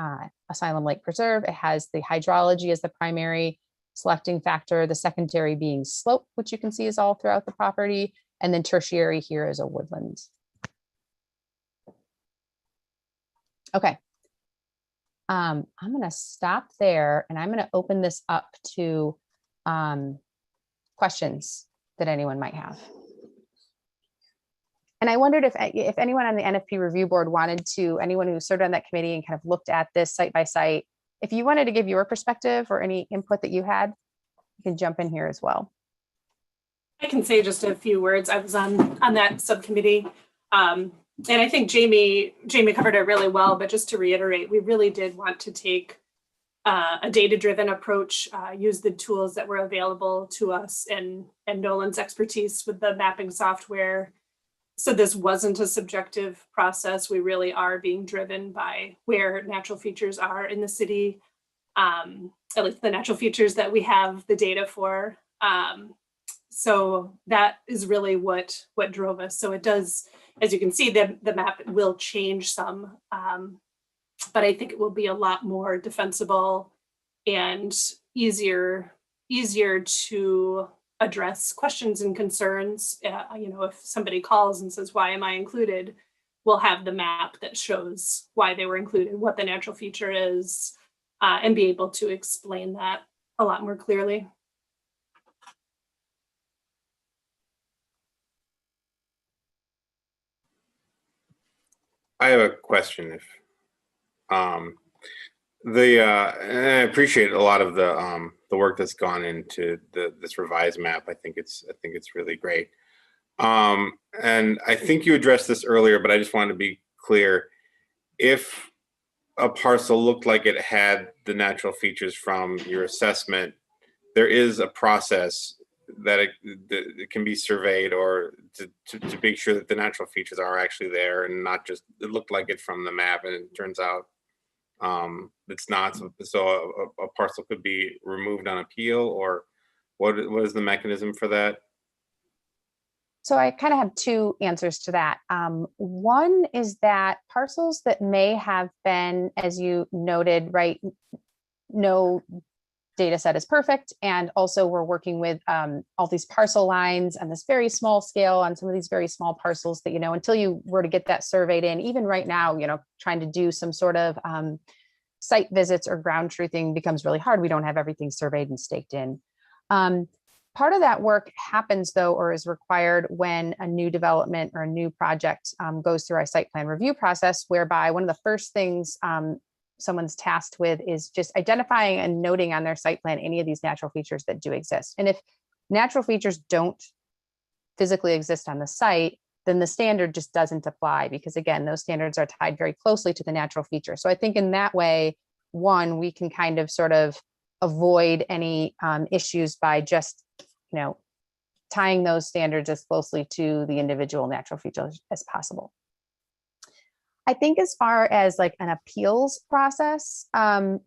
Asylum Lake Preserve, it has the hydrology as the primary selecting factor, the secondary being slope, which you can see is all throughout the property, and then tertiary here is a woodland. Okay, I'm going to stop there, and I'm going to open this up to questions that anyone might have. And I wondered if anyone on the NFP review board wanted to, anyone who served on that committee and kind of looked at this site by site, if you wanted to give your perspective or any input that you had, you can jump in here as well. I can say just a few words. I was on that subcommittee. And I think Jamie covered it really well, but just to reiterate, we really did want to take a data-driven approach, use the tools that were available to us and Nolan's expertise with the mapping software. So this wasn't a subjective process. We really are being driven by where natural features are in the city, at least the natural features that we have the data for. So that is really what drove us. So it does, as you can see, the map will change some, but I think it will be a lot more defensible and easier to address questions and concerns. If somebody calls and says, why am I included? We'll have the map that shows why they were included, what the natural feature is, and be able to explain that a lot more clearly. I have a question. And I appreciate a lot of the work that's gone into this revised map. I think it's really great. And I think you addressed this earlier, but I just wanted to be clear. If a parcel looked like it had the natural features from your assessment, there is a process that it can be surveyed, or to make sure that the natural features are actually there, and not just it looked like it from the map and it turns out it's not. So a parcel could be removed on appeal, or what is the mechanism for that? So I kind of have two answers to that. One is that parcels that may have been, as you noted, right, no data set is perfect. And also we're working with all these parcel lines on this very small scale on some of these very small parcels that, until you were to get that surveyed in, even right now, trying to do some sort of site visits or ground truthing becomes really hard. We don't have everything surveyed and staked in. Part of that work happens though, or is required when a new development or a new project goes through our site plan review process, whereby one of the first things someone's tasked with is just identifying and noting on their site plan any of these natural features that do exist. And if natural features don't physically exist on the site, then the standard just doesn't apply, because again, those standards are tied very closely to the natural feature. So I think in that way, one, we can kind of sort of avoid any issues by just, tying those standards as closely to the individual natural features as possible. I think as far as like an appeals process, and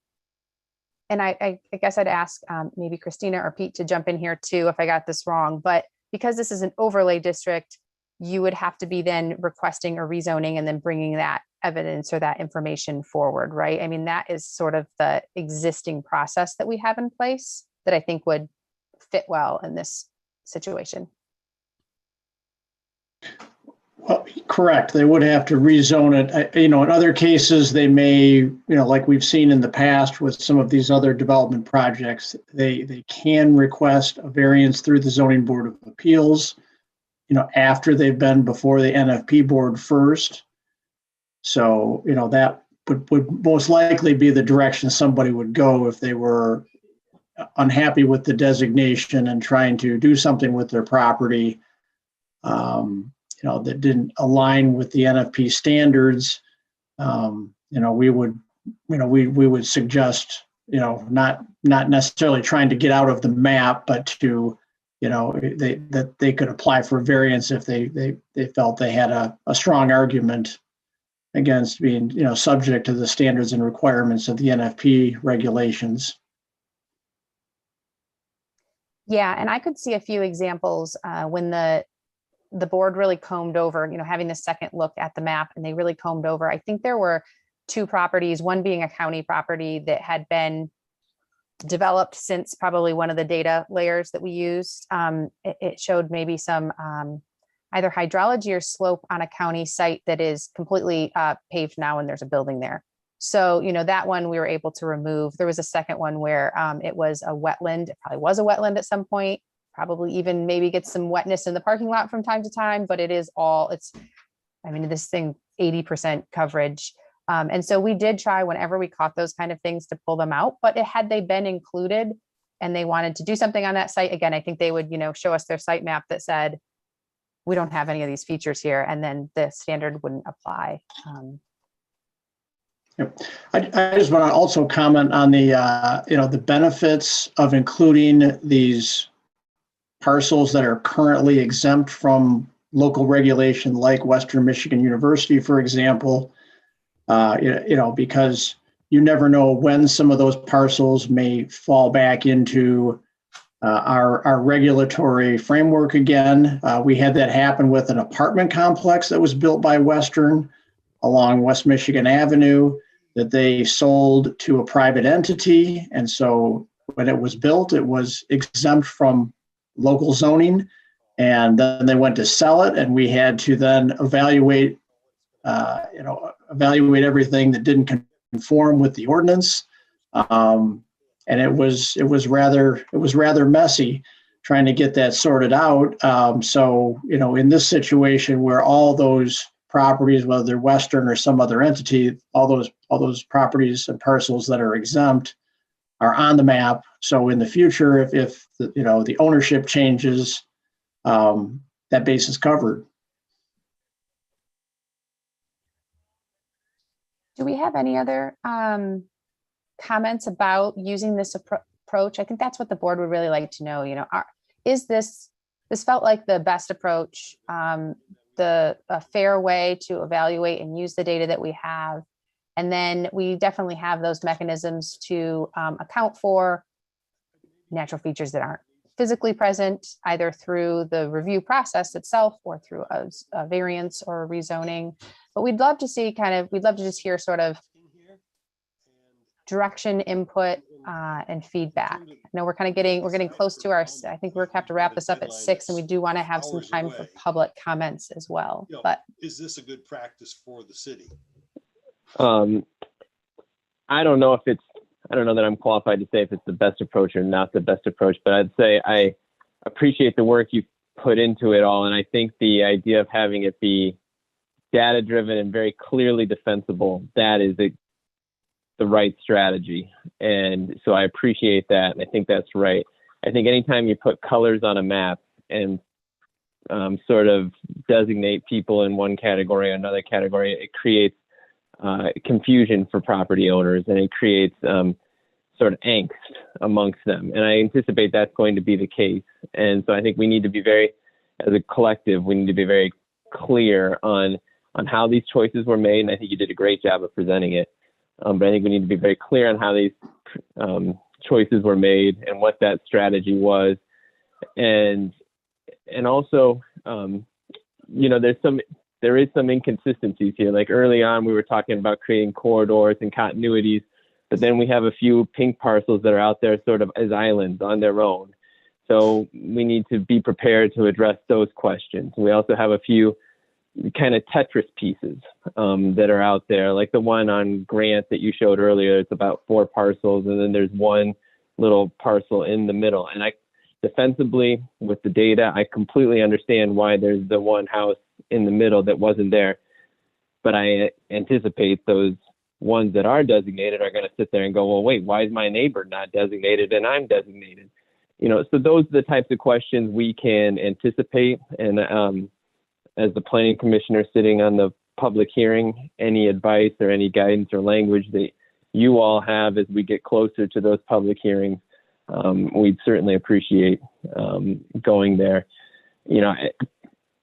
I guess I'd ask maybe Christina or Pete to jump in here too if I got this wrong, but because this is an overlay district, you would have to be then requesting a rezoning and then bringing that evidence or that information forward, right? I mean, that is sort of the existing process that we have in place that I think would fit well in this situation. Well, correct. They would have to rezone it. In other cases, they may, like we've seen in the past with some of these other development projects, they can request a variance through the Zoning Board of Appeals, after they've been before the NFP board first. So, that would most likely be the direction somebody would go if they were unhappy with the designation and trying to do something with their property, that didn't align with the NFP standards. We would suggest, not necessarily trying to get out of the map, but to, that they could apply for variance if they felt they had a strong argument against being, subject to the standards and requirements of the NFP regulations. Yeah, and I could see a few examples when the board really combed over, having the second look at the map, and they really combed over. I think there were 2 properties, one being a county property that had been developed since probably one of the data layers that we used. It showed maybe some either hydrology or slope on a county site that is completely paved now, and there's a building there. So, that one we were able to remove. There was a second one where it was a wetland. It probably was a wetland at some point, probably even maybe get some wetness in the parking lot from time to time, but this thing, 80% coverage. And so we did try whenever we caught those kind of things to pull them out, but had they been included and they wanted to do something on that site, again, I think they would, show us their site map that said, we don't have any of these features here, and then the standard wouldn't apply. Yep. I just want to also comment on the, the benefits of including these parcels that are currently exempt from local regulation, like Western Michigan University, for example. Because you never know when some of those parcels may fall back into our regulatory framework again. We had that happen with an apartment complex that was built by Western along West Michigan Avenue that they sold to a private entity. And so when it was built, it was exempt from local zoning. And then they went to sell it, and we had to then evaluate everything that didn't conform with the ordinance, and it was rather messy trying to get that sorted out. So in this situation where all those properties, whether they're Western or some other entity, all those properties and parcels that are exempt are on the map. So in the future, if the ownership changes, that base is covered. Do we have any other comments about using this approach? I think that's what the board would really like to know. Is this felt like the best approach, a fair way to evaluate and use the data that we have? And then we definitely have those mechanisms to account for natural features that aren't physically present, either through the review process itself or through a variance or a rezoning. But we'd love to see we'd love to just hear sort of direction, input, and feedback. I know we're getting close to I think we're have to wrap this up at 6, and we do want to have some time for public comments as well. But is this a good practice for the city? I don't know that I'm qualified to say if it's the best approach or not the best approach, but I'd say I appreciate the work you put into it all. And I think the idea of having it be data driven and very clearly defensible, that is the right strategy. And so I appreciate that. And I think that's right. I think anytime you put colors on a map and sort of designate people in one category or another category, it creates confusion for property owners, and it creates sort of angst amongst them. And I anticipate that's going to be the case. And so I think we need to be as a collective, we need to be very clear on how these choices were made. And I think you did a great job of presenting it. But I think we need to be very clear on how these choices were made and what that strategy was. And also, there is some inconsistencies here. Like early on, we were talking about creating corridors and continuities, but then we have a few pink parcels that are out there sort of as islands on their own. So we need to be prepared to address those questions. We also have a few kind of Tetris pieces that are out there, like the one on Grant that you showed earlier. It's about 4 parcels, and then there's one little parcel in the middle. And I defensively, with the data, I completely understand why there's the one house in the middle that wasn't there. But I anticipate those ones that are designated are going to sit there and go, well, wait, why is my neighbor not designated and I'm designated? So those are the types of questions we can anticipate. And as the planning commissioner sitting on the public hearing, any advice or any guidance or language that you all have as we get closer to those public hearings, we'd certainly appreciate going there.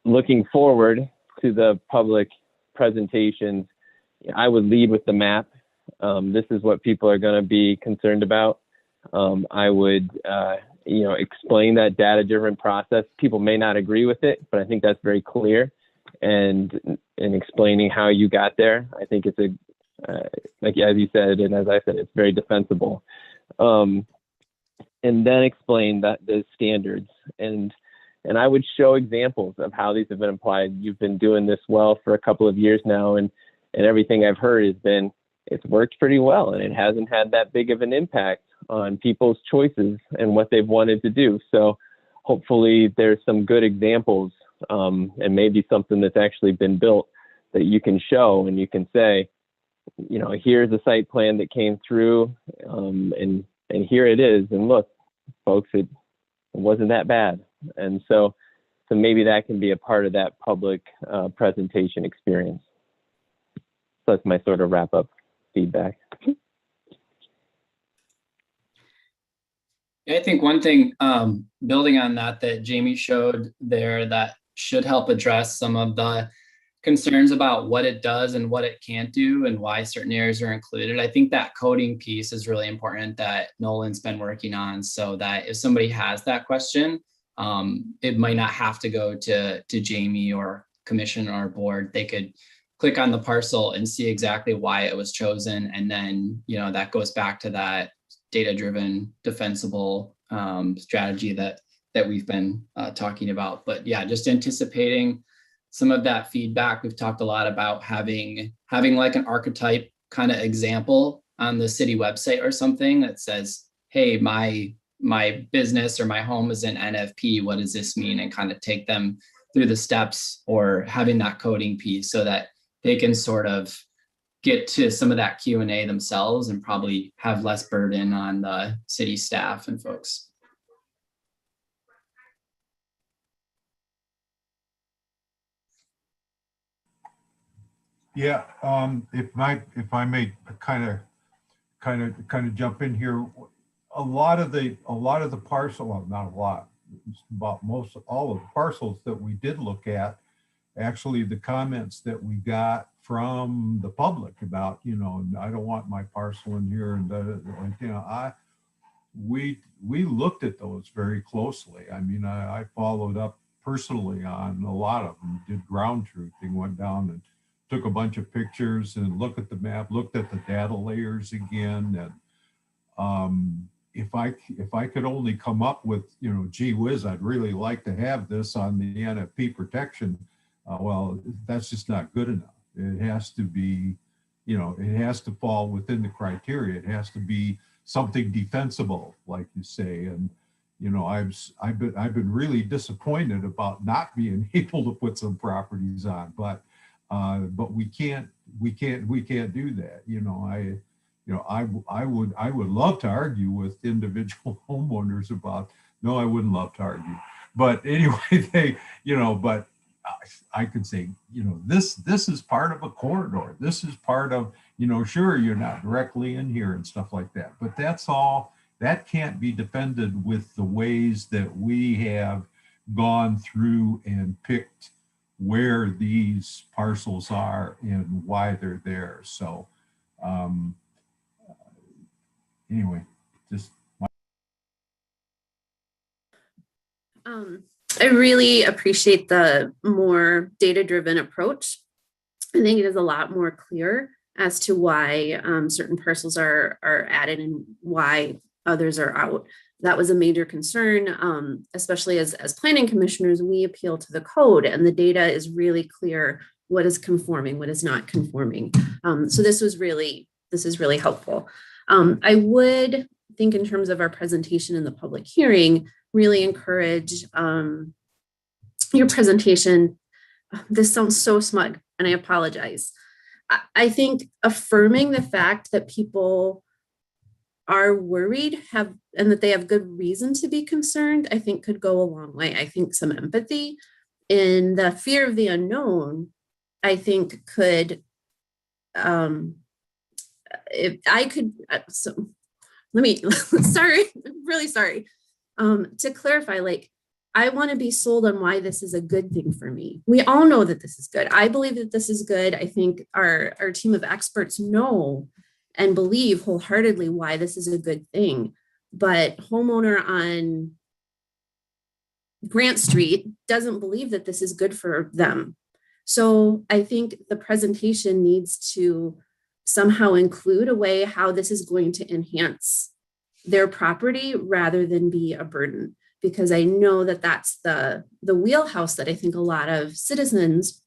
Looking forward to the public presentations, I would lead with the map. This is what people are going to be concerned about. I would, explain that data-driven process. People may not agree with it, but I think that's very clear. And in explaining how you got there, I think it's like as you said, and as I said, it's very defensible. And then explain that the standards and I would show examples of how these have been applied. You've been doing this well for a couple of years now, and everything I've heard has been, it's worked pretty well, and it hasn't had that big of an impact on people's choices and what they've wanted to do. So hopefully there's some good examples and maybe something that's actually been built that you can show and you can say, here's a site plan that came through and here it is. And look, folks, it wasn't that bad. And so maybe that can be a part of that public presentation experience. So that's my sort of wrap up feedback. I think one thing, building on that Jamie showed there, that should help address some of the concerns about what it does and what it can't do and why certain areas are included. I think that coding piece is really important that Nolan's been working on, so that if somebody has that question, it might not have to go to Jamie or commission or board. They could click on the parcel and see exactly why it was chosen. And then, that goes back to that data-driven, defensible strategy that we've been talking about. But yeah, just anticipating some of that feedback. We've talked a lot about having like an archetype kind of example on the city website or something that says, hey, my business or my home is in NFP. What does this mean? And kind of take them through the steps, or having that coding piece so that they can sort of get to some of that Q&A themselves and probably have less burden on the city staff and folks. Yeah, if I may kind of jump in here, a lot of the parcel, well, not a lot, about all of the parcels that we did look at, actually the comments that we got from the public about, I don't want my parcel in here, and we looked at those very closely. I mean, I followed up personally on a lot of them, did ground truthing, went down and took a bunch of pictures and looked at the map, looked at the data layers again. And if I could only come up with, gee whiz, I'd really like to have this on the NFP protection. Well, that's just not good enough. It has to be, it has to fall within the criteria. It has to be something defensible, like you say. And, I've been really disappointed about not being able to put some properties on, but we can't do that. I would love to argue with individual homeowners about, no, I wouldn't love to argue, but anyway, but I could say, this is part of a corridor. This is part of, sure, you're not directly in here and stuff like that, but that's all, that can't be defended with the ways that we have gone through and picked where these parcels are and why they're there. So anyway, just I really appreciate the more data-driven approach. I think it is a lot more clear as to why certain parcels are added and why others are out. That was a major concern, especially as planning commissioners. We appeal to the code, and the data is really clear what is conforming, what is not conforming. So this is really helpful. I would think, in terms of our presentation in the public hearing, really encourage your presentation. This sounds so smug, and I apologize. I think affirming the fact that people are worried and that they have good reason to be concerned, I think could go a long way. I think some empathy in the fear of the unknown, I think could, if I could, so let me, sorry, I'm really sorry. To clarify, like, I want to be sold on why this is a good thing for me. We all know that this is good. I believe that this is good. I think our team of experts know and believe wholeheartedly why this is a good thing. But homeowner on Grant Street doesn't believe that this is good for them. So I think the presentation needs to somehow include a way how this is going to enhance their property rather than be a burden. Because I know that that's the wheelhouse that I think a lot of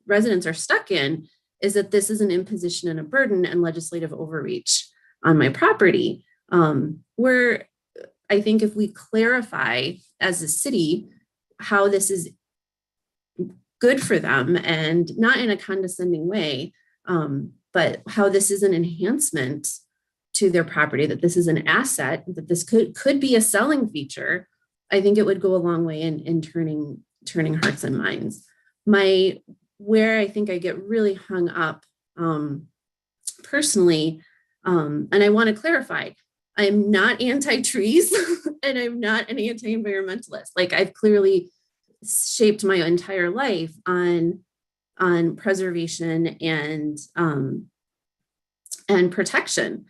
residents are stuck in, is that this is an imposition and a burden and legislative overreach on my property. Where I think if we clarify as a city how this is good for them, and not in a condescending way, but how this is an enhancement to their property, that this is an asset, that this could be a selling feature, I think it would go a long way in turning hearts and minds. Where I think I get really hung up personally, and I want to clarify, I'm not anti-trees and I'm not an anti-environmentalist. Like, I've clearly shaped my entire life on preservation and protection.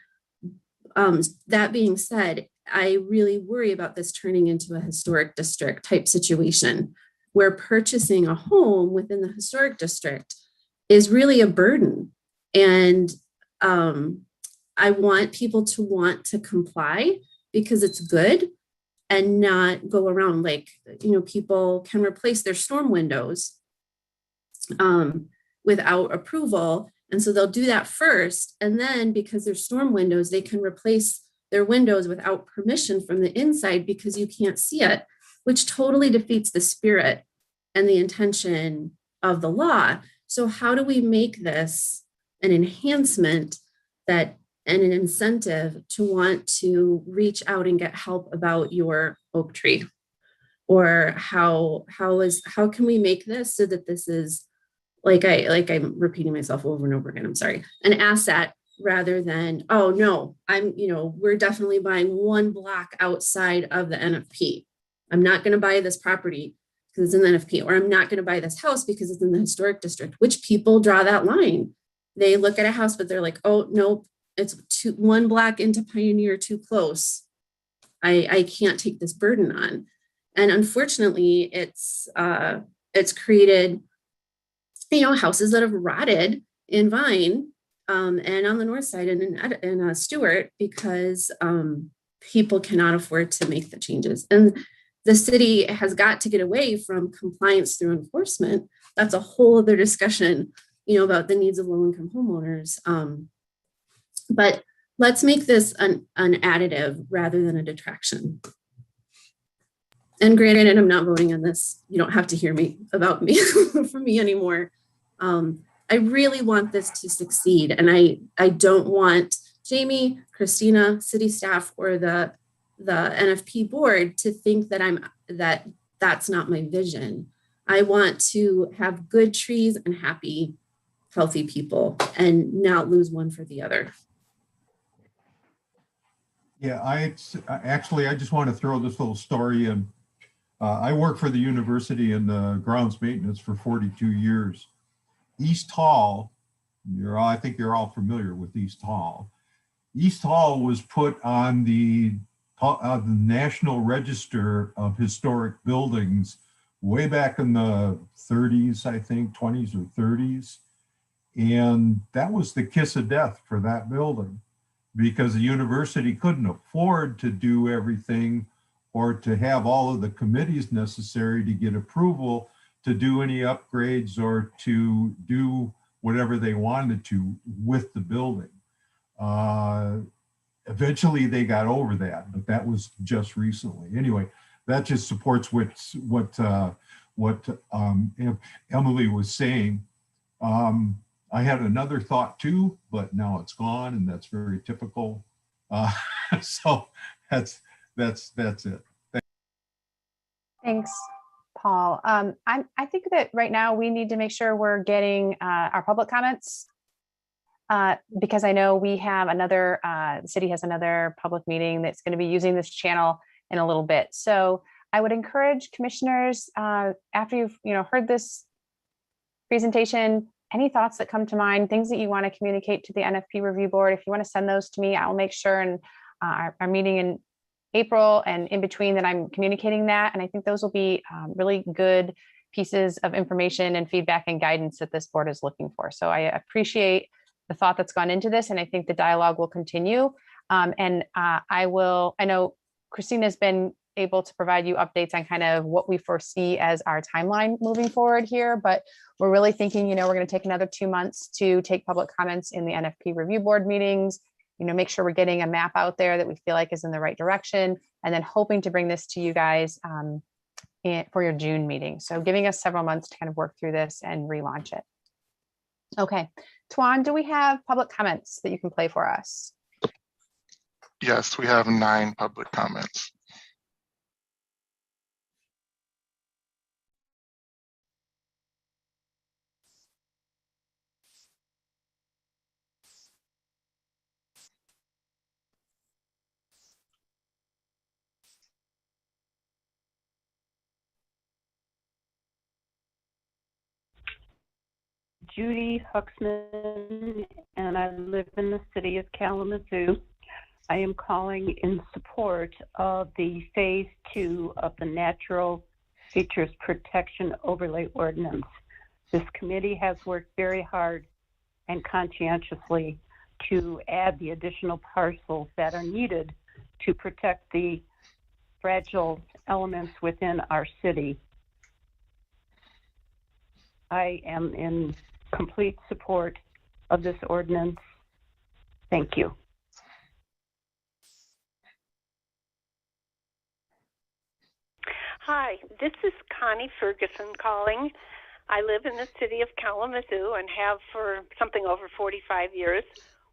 That being said, I really worry about this turning into a historic district type situation where purchasing a home within the historic district is really a burden. And I want people to want to comply because it's good, and not go around like, people can replace their storm windows without approval. And so they'll do that first. And then because they're storm windows, they can replace their windows without permission from the inside because you can't see it, which totally defeats the spirit and the intention of the law. So how do we make this an enhancement and an incentive to want to reach out and get help about your oak tree? Or how can we make this so that this is, I'm repeating myself over and over again, I'm sorry, an asset, rather than, oh no, we're definitely buying one block outside of the NFP. I'm not going to buy this property because it's in the NFP, or I'm not going to buy this house because it's in the historic district, which people draw that line. They look at a house, but they're like, oh, nope, it's one block into Pioneer, too close. I can't take this burden on. And unfortunately, it's created, houses that have rotted in Vine, and on the north side and in Stewart, because people cannot afford to make the changes. And the city has got to get away from compliance through enforcement. That's a whole other discussion, about the needs of low-income homeowners. But let's make this an additive rather than a detraction. And granted, I'm not voting on this. You don't have to hear about me from me anymore. I really want this to succeed. And I don't want Jamie, Christina, city staff, or the NFP board to think that that's not my vision. I want to have good trees and happy, healthy people, and not lose one for the other. Yeah, I just want to throw this little story in. I worked for the university in grounds maintenance for 42 years. East Hall, I think you're all familiar with East Hall. East Hall was put on the National Register of Historic Buildings way back in the 30s, I think, 20s or 30s. And that was the kiss of death for that building, because the university couldn't afford to do everything or to have all of the committees necessary to get approval to do any upgrades or to do whatever they wanted to with the building. Eventually they got over that, but that was just recently. Anyway, that just supports what Emily was saying. I had another thought too, but now it's gone, and that's very typical. So that's it. Thanks, Paul. I think that right now we need to make sure we're getting our public comments, because I know we have another, the city has another public meeting that's going to be using this channel in a little bit. So I would encourage commissioners, after you've heard this presentation, any thoughts that come to mind, things that you want to communicate to the NFP review board, if you want to send those to me, I'll make sure in our meeting in April and in between that I'm communicating that. And I think those will be really good pieces of information and feedback and guidance that this board is looking for. So I appreciate the thought that's gone into this, and I think the dialogue will continue. I know Christina's been able to provide you updates on kind of what we foresee as our timeline moving forward here, but we're really thinking, we're going to take another 2 months to take public comments in the NFP review board meetings, make sure we're getting a map out there that we feel like is in the right direction, and then hoping to bring this to you guys for your June meeting. So giving us several months to kind of work through this and relaunch it. Okay, Tuan, do we have public comments that you can play for us? Yes, we have 9 public comments. Judy Huxman, and I live in the city of Kalamazoo. I am calling in support of the Phase 2 of the Natural Features Protection Overlay Ordinance. This committee has worked very hard and conscientiously to add the additional parcels that are needed to protect the fragile elements within our city. I am in complete support of this ordinance. Thank you. Hi, this is Connie Ferguson calling. I live in the city of Kalamazoo and have for something over 45 years.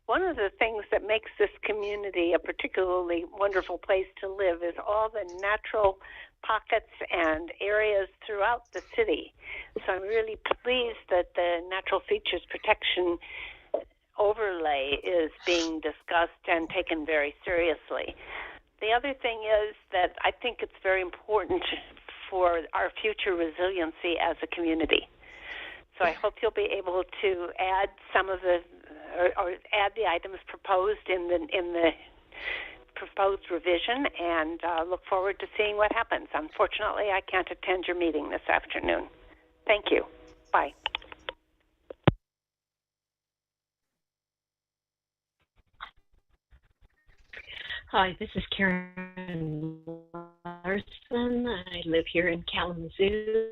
One of the things that makes this community a particularly wonderful place to live is all the natural pockets and areas throughout the city. So I'm really pleased that the Natural Features Protection Overlay is being discussed and taken very seriously. The other thing is that I think it's very important for our future resiliency as a community. So I hope you'll be able to add some of the, or add the items proposed in the proposed revision, and look forward to seeing what happens. Unfortunately, I can't attend your meeting this afternoon. Thank you. Bye. Hi, this is Karen Larson. I live here in Kalamazoo.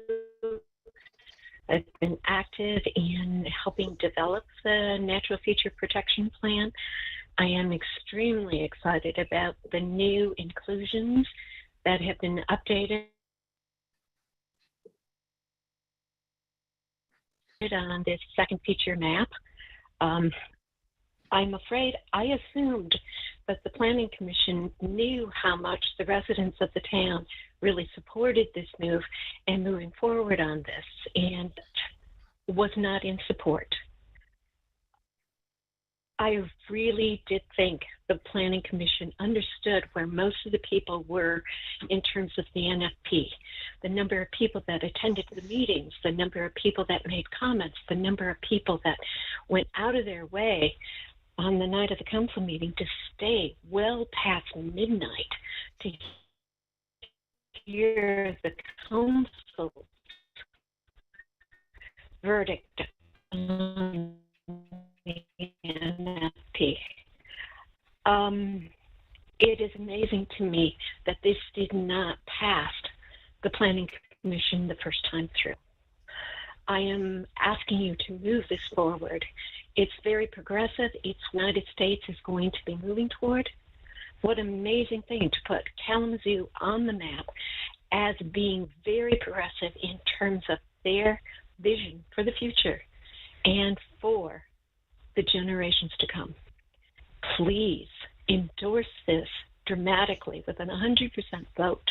I've been active in helping develop the Natural Feature Protection Plan. I am extremely excited about the new inclusions that have been updated on this second feature map. I'm afraid I assumed that the Planning Commission knew how much the residents of the town really supported this move and moving forward on this, and was not in support. I really did think the Planning Commission understood where most of the people were in terms of the NFP, the number of people that attended the meetings, the number of people that made comments, the number of people that went out of their way on the night of the council meeting to stay well past midnight to hear the council's verdict on the NFP. It is amazing to me that this did not pass the Planning Commission the first time through. I am asking you to move this forward. It's very progressive. It's what the United States is going to be moving toward. What an amazing thing to put Kalamazoo on the map as being very progressive in terms of their vision for the future and for the generations to come. Please endorse this dramatically with an 100% vote.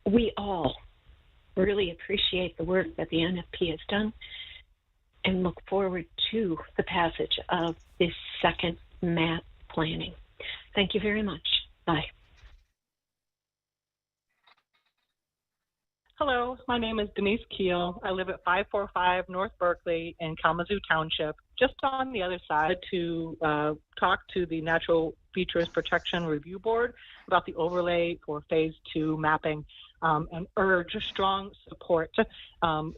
We all really appreciate the work that the NFP has done and look forward to the passage of this second map planning. Thank you very much. Bye. Hello, my name is Denise Keel. I live at 545 North Berkeley in Kalamazoo Township, just on the other side to talk to the Natural Features Protection Review Board about the overlay for Phase 2 mapping and urge strong support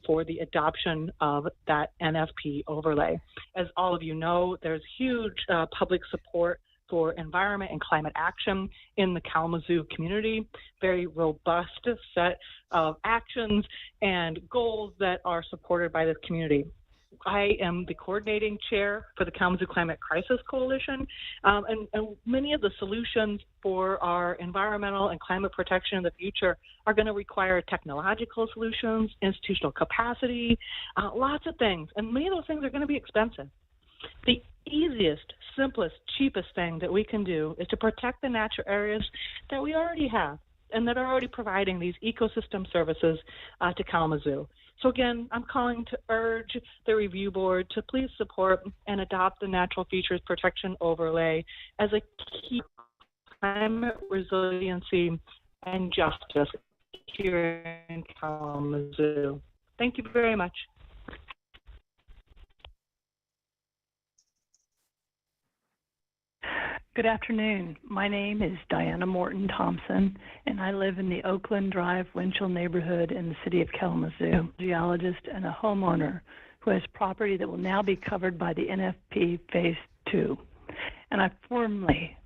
for the adoption of that NFP overlay. As all of you know, there's huge public support for environment and climate action in the Kalamazoo community, very robust set of actions and goals that are supported by this community. I am the coordinating chair for the Kalamazoo Climate Crisis Coalition, and many of the solutions for our environmental and climate protection in the future are going to require technological solutions, institutional capacity, lots of things, and many of those things are going to be expensive. The easiest, simplest, cheapest thing that we can do is to protect the natural areas that we already have and that are already providing these ecosystem services to Kalamazoo. So again, I'm calling to urge the review board to please support and adopt the Natural Features Protection Overlay as a key climate resiliency and justice here in Kalamazoo. Thank you very much. Good afternoon. My name is Diana Morton Thompson, and I live in the Oakland Drive Winchell neighborhood in the city of Kalamazoo. A geologist and a homeowner who has property that will now be covered by the NFP Phase 2. And I firmly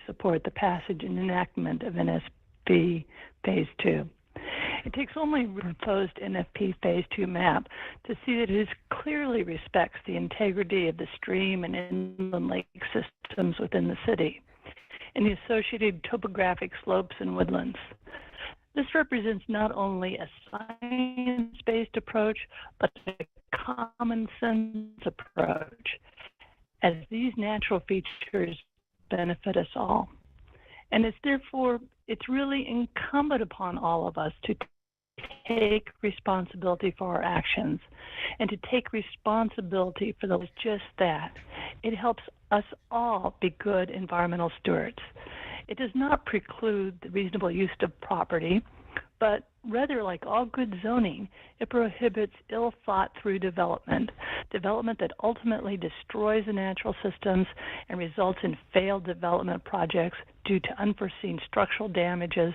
support the passage and enactment of NFP Phase 2. It takes only a proposed NFP Phase 2 map to see that it clearly respects the integrity of the stream and inland lake systems within the city and the associated topographic slopes and woodlands. This represents not only a science-based approach, but a common sense approach, as these natural features benefit us all. And it's really incumbent upon all of us to take responsibility for our actions and to take responsibility for those just that. It helps us all be good environmental stewards. It does not preclude the reasonable use of property, but rather, like all good zoning, it prohibits ill-thought-through development that ultimately destroys the natural systems and results in failed development projects due to unforeseen structural damages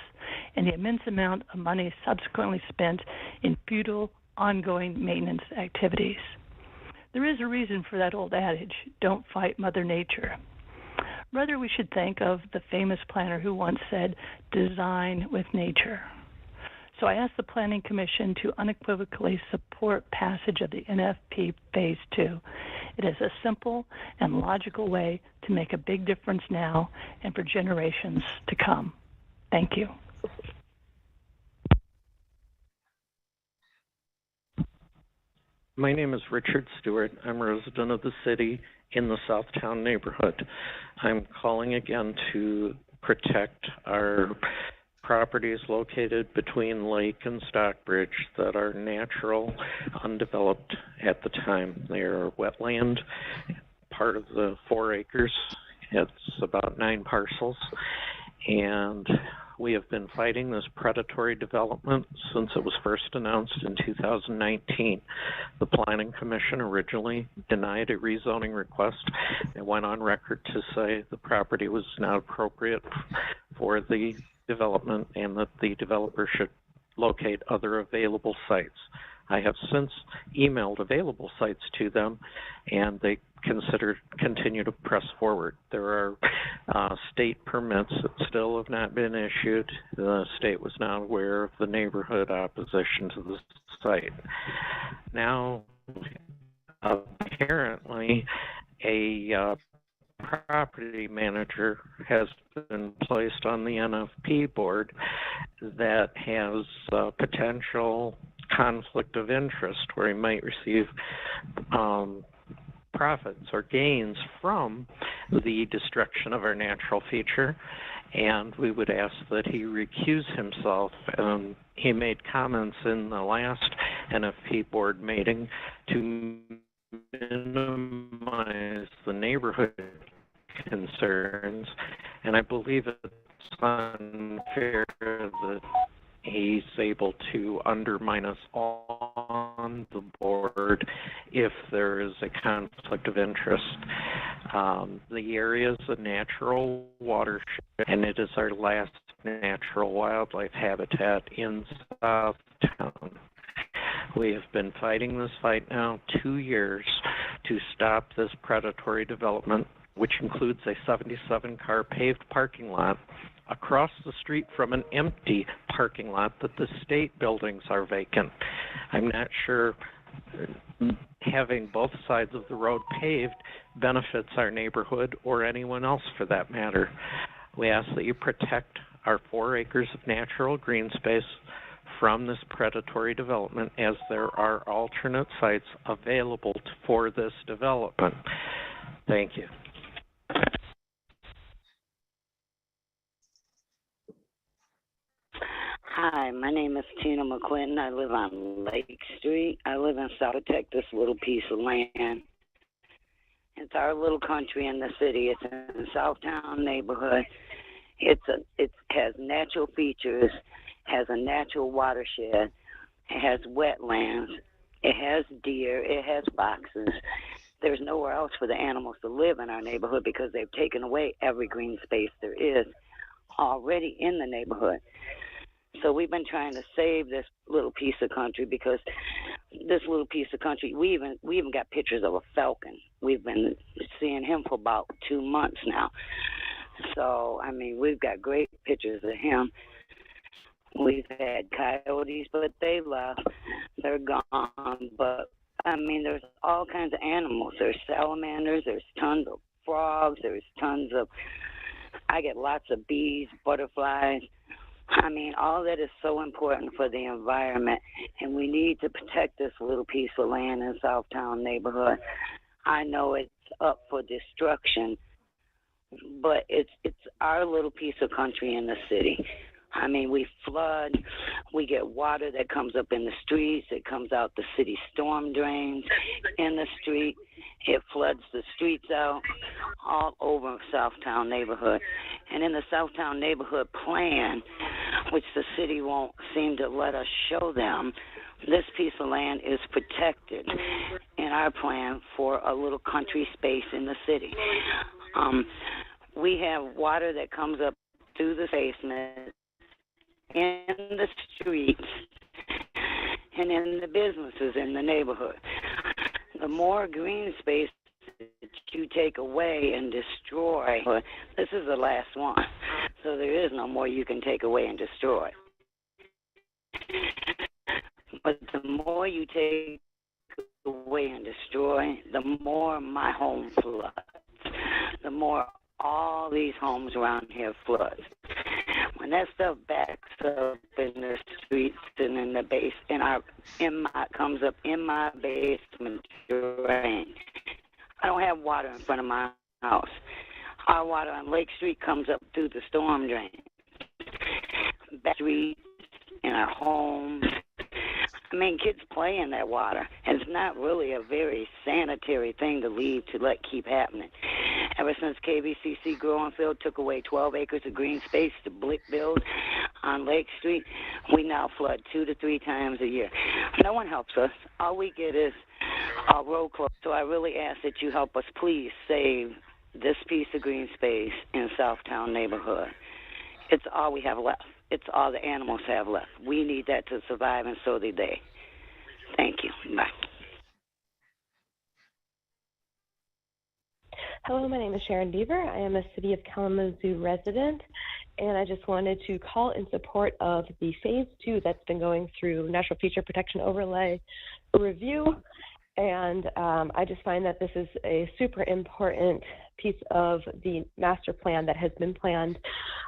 and the immense amount of money subsequently spent in futile, ongoing maintenance activities. There is a reason for that old adage, don't fight Mother Nature. Rather, we should think of the famous planner who once said, design with nature. So I asked the Planning Commission to unequivocally support passage of the NFP Phase 2. It is a simple and logical way to make a big difference now and for generations to come. Thank you. My name is Richard Stewart. I'm a resident of the city in the Southtown neighborhood. I'm calling again to protect our properties located between Lake and Stockbridge that are natural, undeveloped at the time. They are wetland, part of the 4 acres. It's about 9 parcels. And We have been fighting this predatory development since it was first announced in 2019. The Planning Commission originally denied a rezoning request and went on record to say the property was not appropriate for the development and that the developer should locate other available sites. I have since emailed available sites to them, and they continue to press forward. There are state permits that still have not been issued. The state was not aware of the neighborhood opposition to the site. Now, apparently, a property manager has been placed on the NFP board that has potential conflict of interest where he might receive profits or gains from the destruction of our natural feature, and we would ask that he recuse himself. He made comments in the last NFP board meeting to minimize the neighborhood concerns, and I believe it's unfair that he's able to undermine us on the board if there is a conflict of interest. The area is a natural watershed, and it is our last natural wildlife habitat in Southtown. We have been fighting this fight now 2 years to stop this predatory development, which includes a 77-car paved parking lot across the street from an empty parking lot that the state buildings are vacant. I'm not sure having both sides of the road paved benefits our neighborhood or anyone else for that matter. We ask that you protect our 4 acres of natural green space from this predatory development, as there are alternate sites available for this development. Thank you. Hi, my name is Tina McQuinn. I live on Lake Street. I live in South Tech, this little piece of land. It's our little country in the city. It's in the Southtown neighborhood. It has natural features, has a natural watershed, it has wetlands, it has deer, it has foxes. There's nowhere else for the animals to live in our neighborhood because they've taken away every green space there is already in the neighborhood. So we've been trying to save this little piece of country because this little piece of country, we even got pictures of a falcon. We've been seeing him for about 2 months now. So, I mean, we've got great pictures of him. We've had coyotes, but they left. They're gone. But, I mean, there's all kinds of animals. There's salamanders. There's tons of frogs. There's tons of, I get lots of bees, butterflies. I mean, all that is so important for the environment, and we need to protect this little piece of land in Southtown neighborhood. I know it's up for destruction, but it's our little piece of country in the city. I mean, we flood, we get water that comes up in the streets, it comes out the city storm drains in the street, it floods the streets out all over Southtown neighborhood. And in the Southtown neighborhood plan, which the city won't seem to let us show them, this piece of land is protected in our plan for a little country space in the city. We have water that comes up through the basement, in the streets, and in the businesses in the neighborhood. The more green space that you take away and destroy, this is the last one, so there is no more you can take away and destroy. But the more you take away and destroy, the more my home floods, the more all these homes around here flood. When that stuff backs up in the streets and in the base, comes up in my basement drain. I don't have water in front of my house. Our water on Lake Street comes up through the storm drain. Back streets in our homes. I mean, kids play in that water, and it's not really a very sanitary thing to leave to let keep happening. Ever since KBCC Growing Field took away 12 acres of green space to build on Lake Street, we now flood 2 to 3 times a year. No one helps us. All we get is our road closed. So I really ask that you help us please save this piece of green space in Southtown neighborhood. It's all we have left. It's all the animals have left. We need that to survive, and so do they. Thank you. Bye. Hello, my name is Sharon Deaver. I am a City of Kalamazoo resident, and I just wanted to call in support of the Phase 2 that's been going through Natural Feature Protection Overlay review. And I just find that this is a super important piece of the master plan that has been planned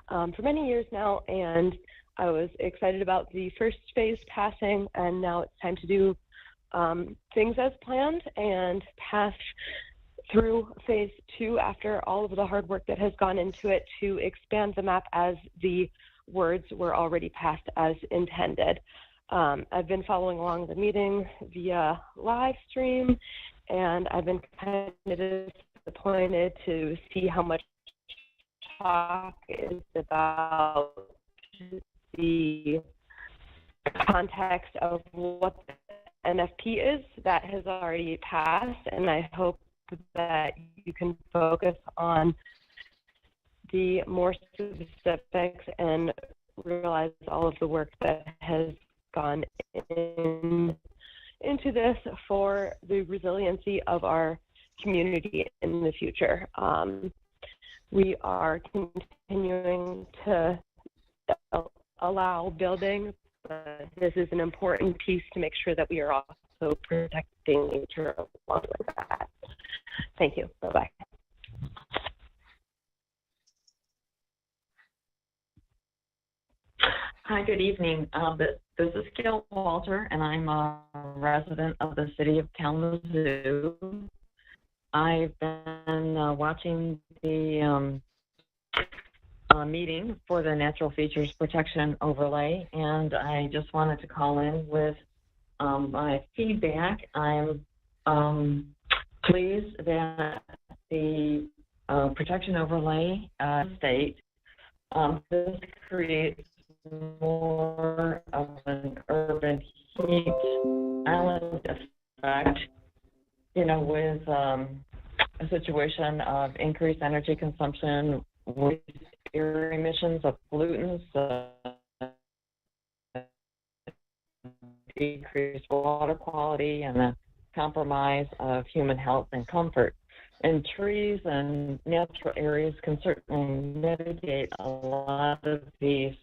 for many years now. And I was excited about the first phase passing, and now it's time to do things as planned and pass through Phase 2 after all of the hard work that has gone into it to expand the map as the words were already passed as intended. I've been following along the meeting via live stream, and I've been kind of disappointed to see how much talk is about the context of what the NFP is that has already passed, and I hope that you can focus on the more specifics and realize all of the work that has gone into this for the resiliency of our community in the future. We are continuing to allow building, but this is an important piece to make sure that we are also protecting nature along with that. Thank you. Bye-bye. Hi, good evening. This is Gail Walter, and I'm a resident of the city of Kalamazoo. I've been watching the meeting for the Natural Features Protection Overlay, and I just wanted to call in with my feedback. I'm pleased that the protection overlay state this creates more of an urban heat island effect, you know, with a situation of increased energy consumption, with air emissions of pollutants, decreased water quality, and the compromise of human health and comfort. And trees and natural areas can certainly mitigate a lot of these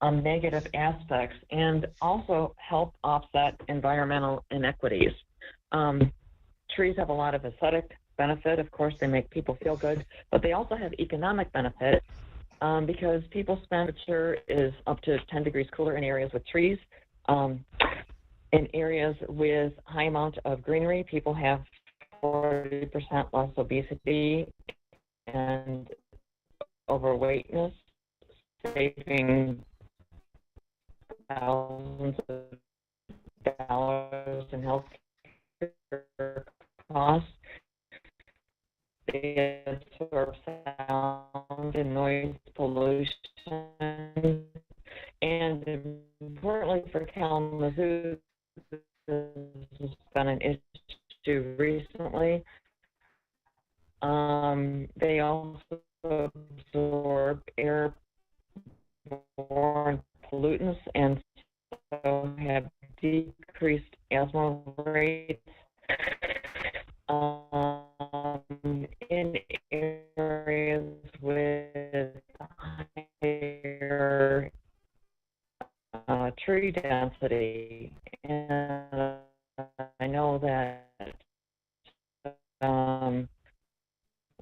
negative aspects and also help offset environmental inequities. Trees have a lot of aesthetic benefit. Of course, they make people feel good, but they also have economic benefit because people spend, temperature is up to 10 degrees cooler in areas with trees. In areas with high amount of greenery, people have 40% less obesity and overweightness, saving thousands of dollars in health care costs. They absorb sound and noise pollution. And importantly for Kalamazoo, this has been an issue recently. They also absorb airborne pollutants and so have decreased asthma rates in areas with higher tree density. And I know that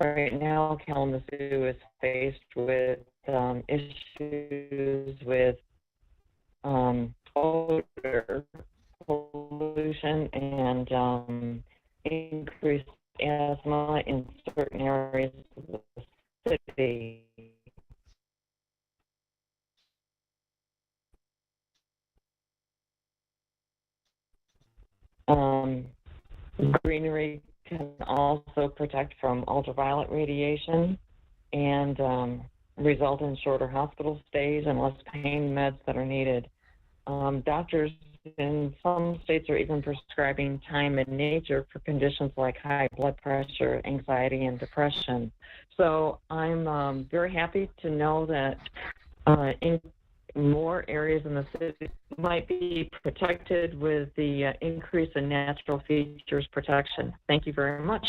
right now Kalamazoo is faced with issues with odor pollution and increased asthma in certain areas of the city. Greenery can also protect from ultraviolet radiation and result in shorter hospital stays and less pain meds that are needed. Doctors in some states are even prescribing time in nature for conditions like high blood pressure, anxiety, and depression. So I'm very happy to know that in more areas in the city might be protected with the increase in natural features protection. Thank you very much.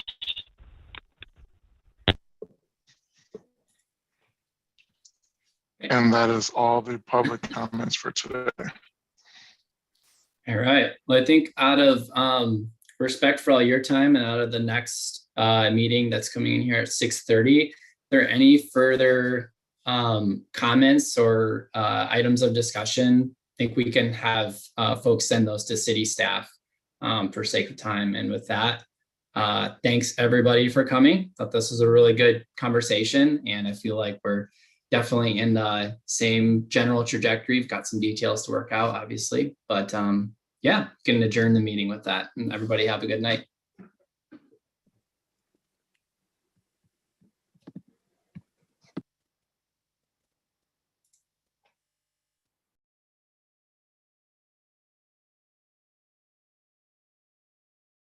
And that is all the public comments for today. All right. Well, I think out of respect for all your time and out of the next meeting that's coming in here at 6:30, are there any further comments or items of discussion? I think we can have folks send those to city staff for sake of time. And with that, thanks everybody for coming. Thought this was a really good conversation, and I feel like we're definitely in the same general trajectory. We've got some details to work out, obviously, but yeah, can adjourn the meeting with that. And everybody have a good night.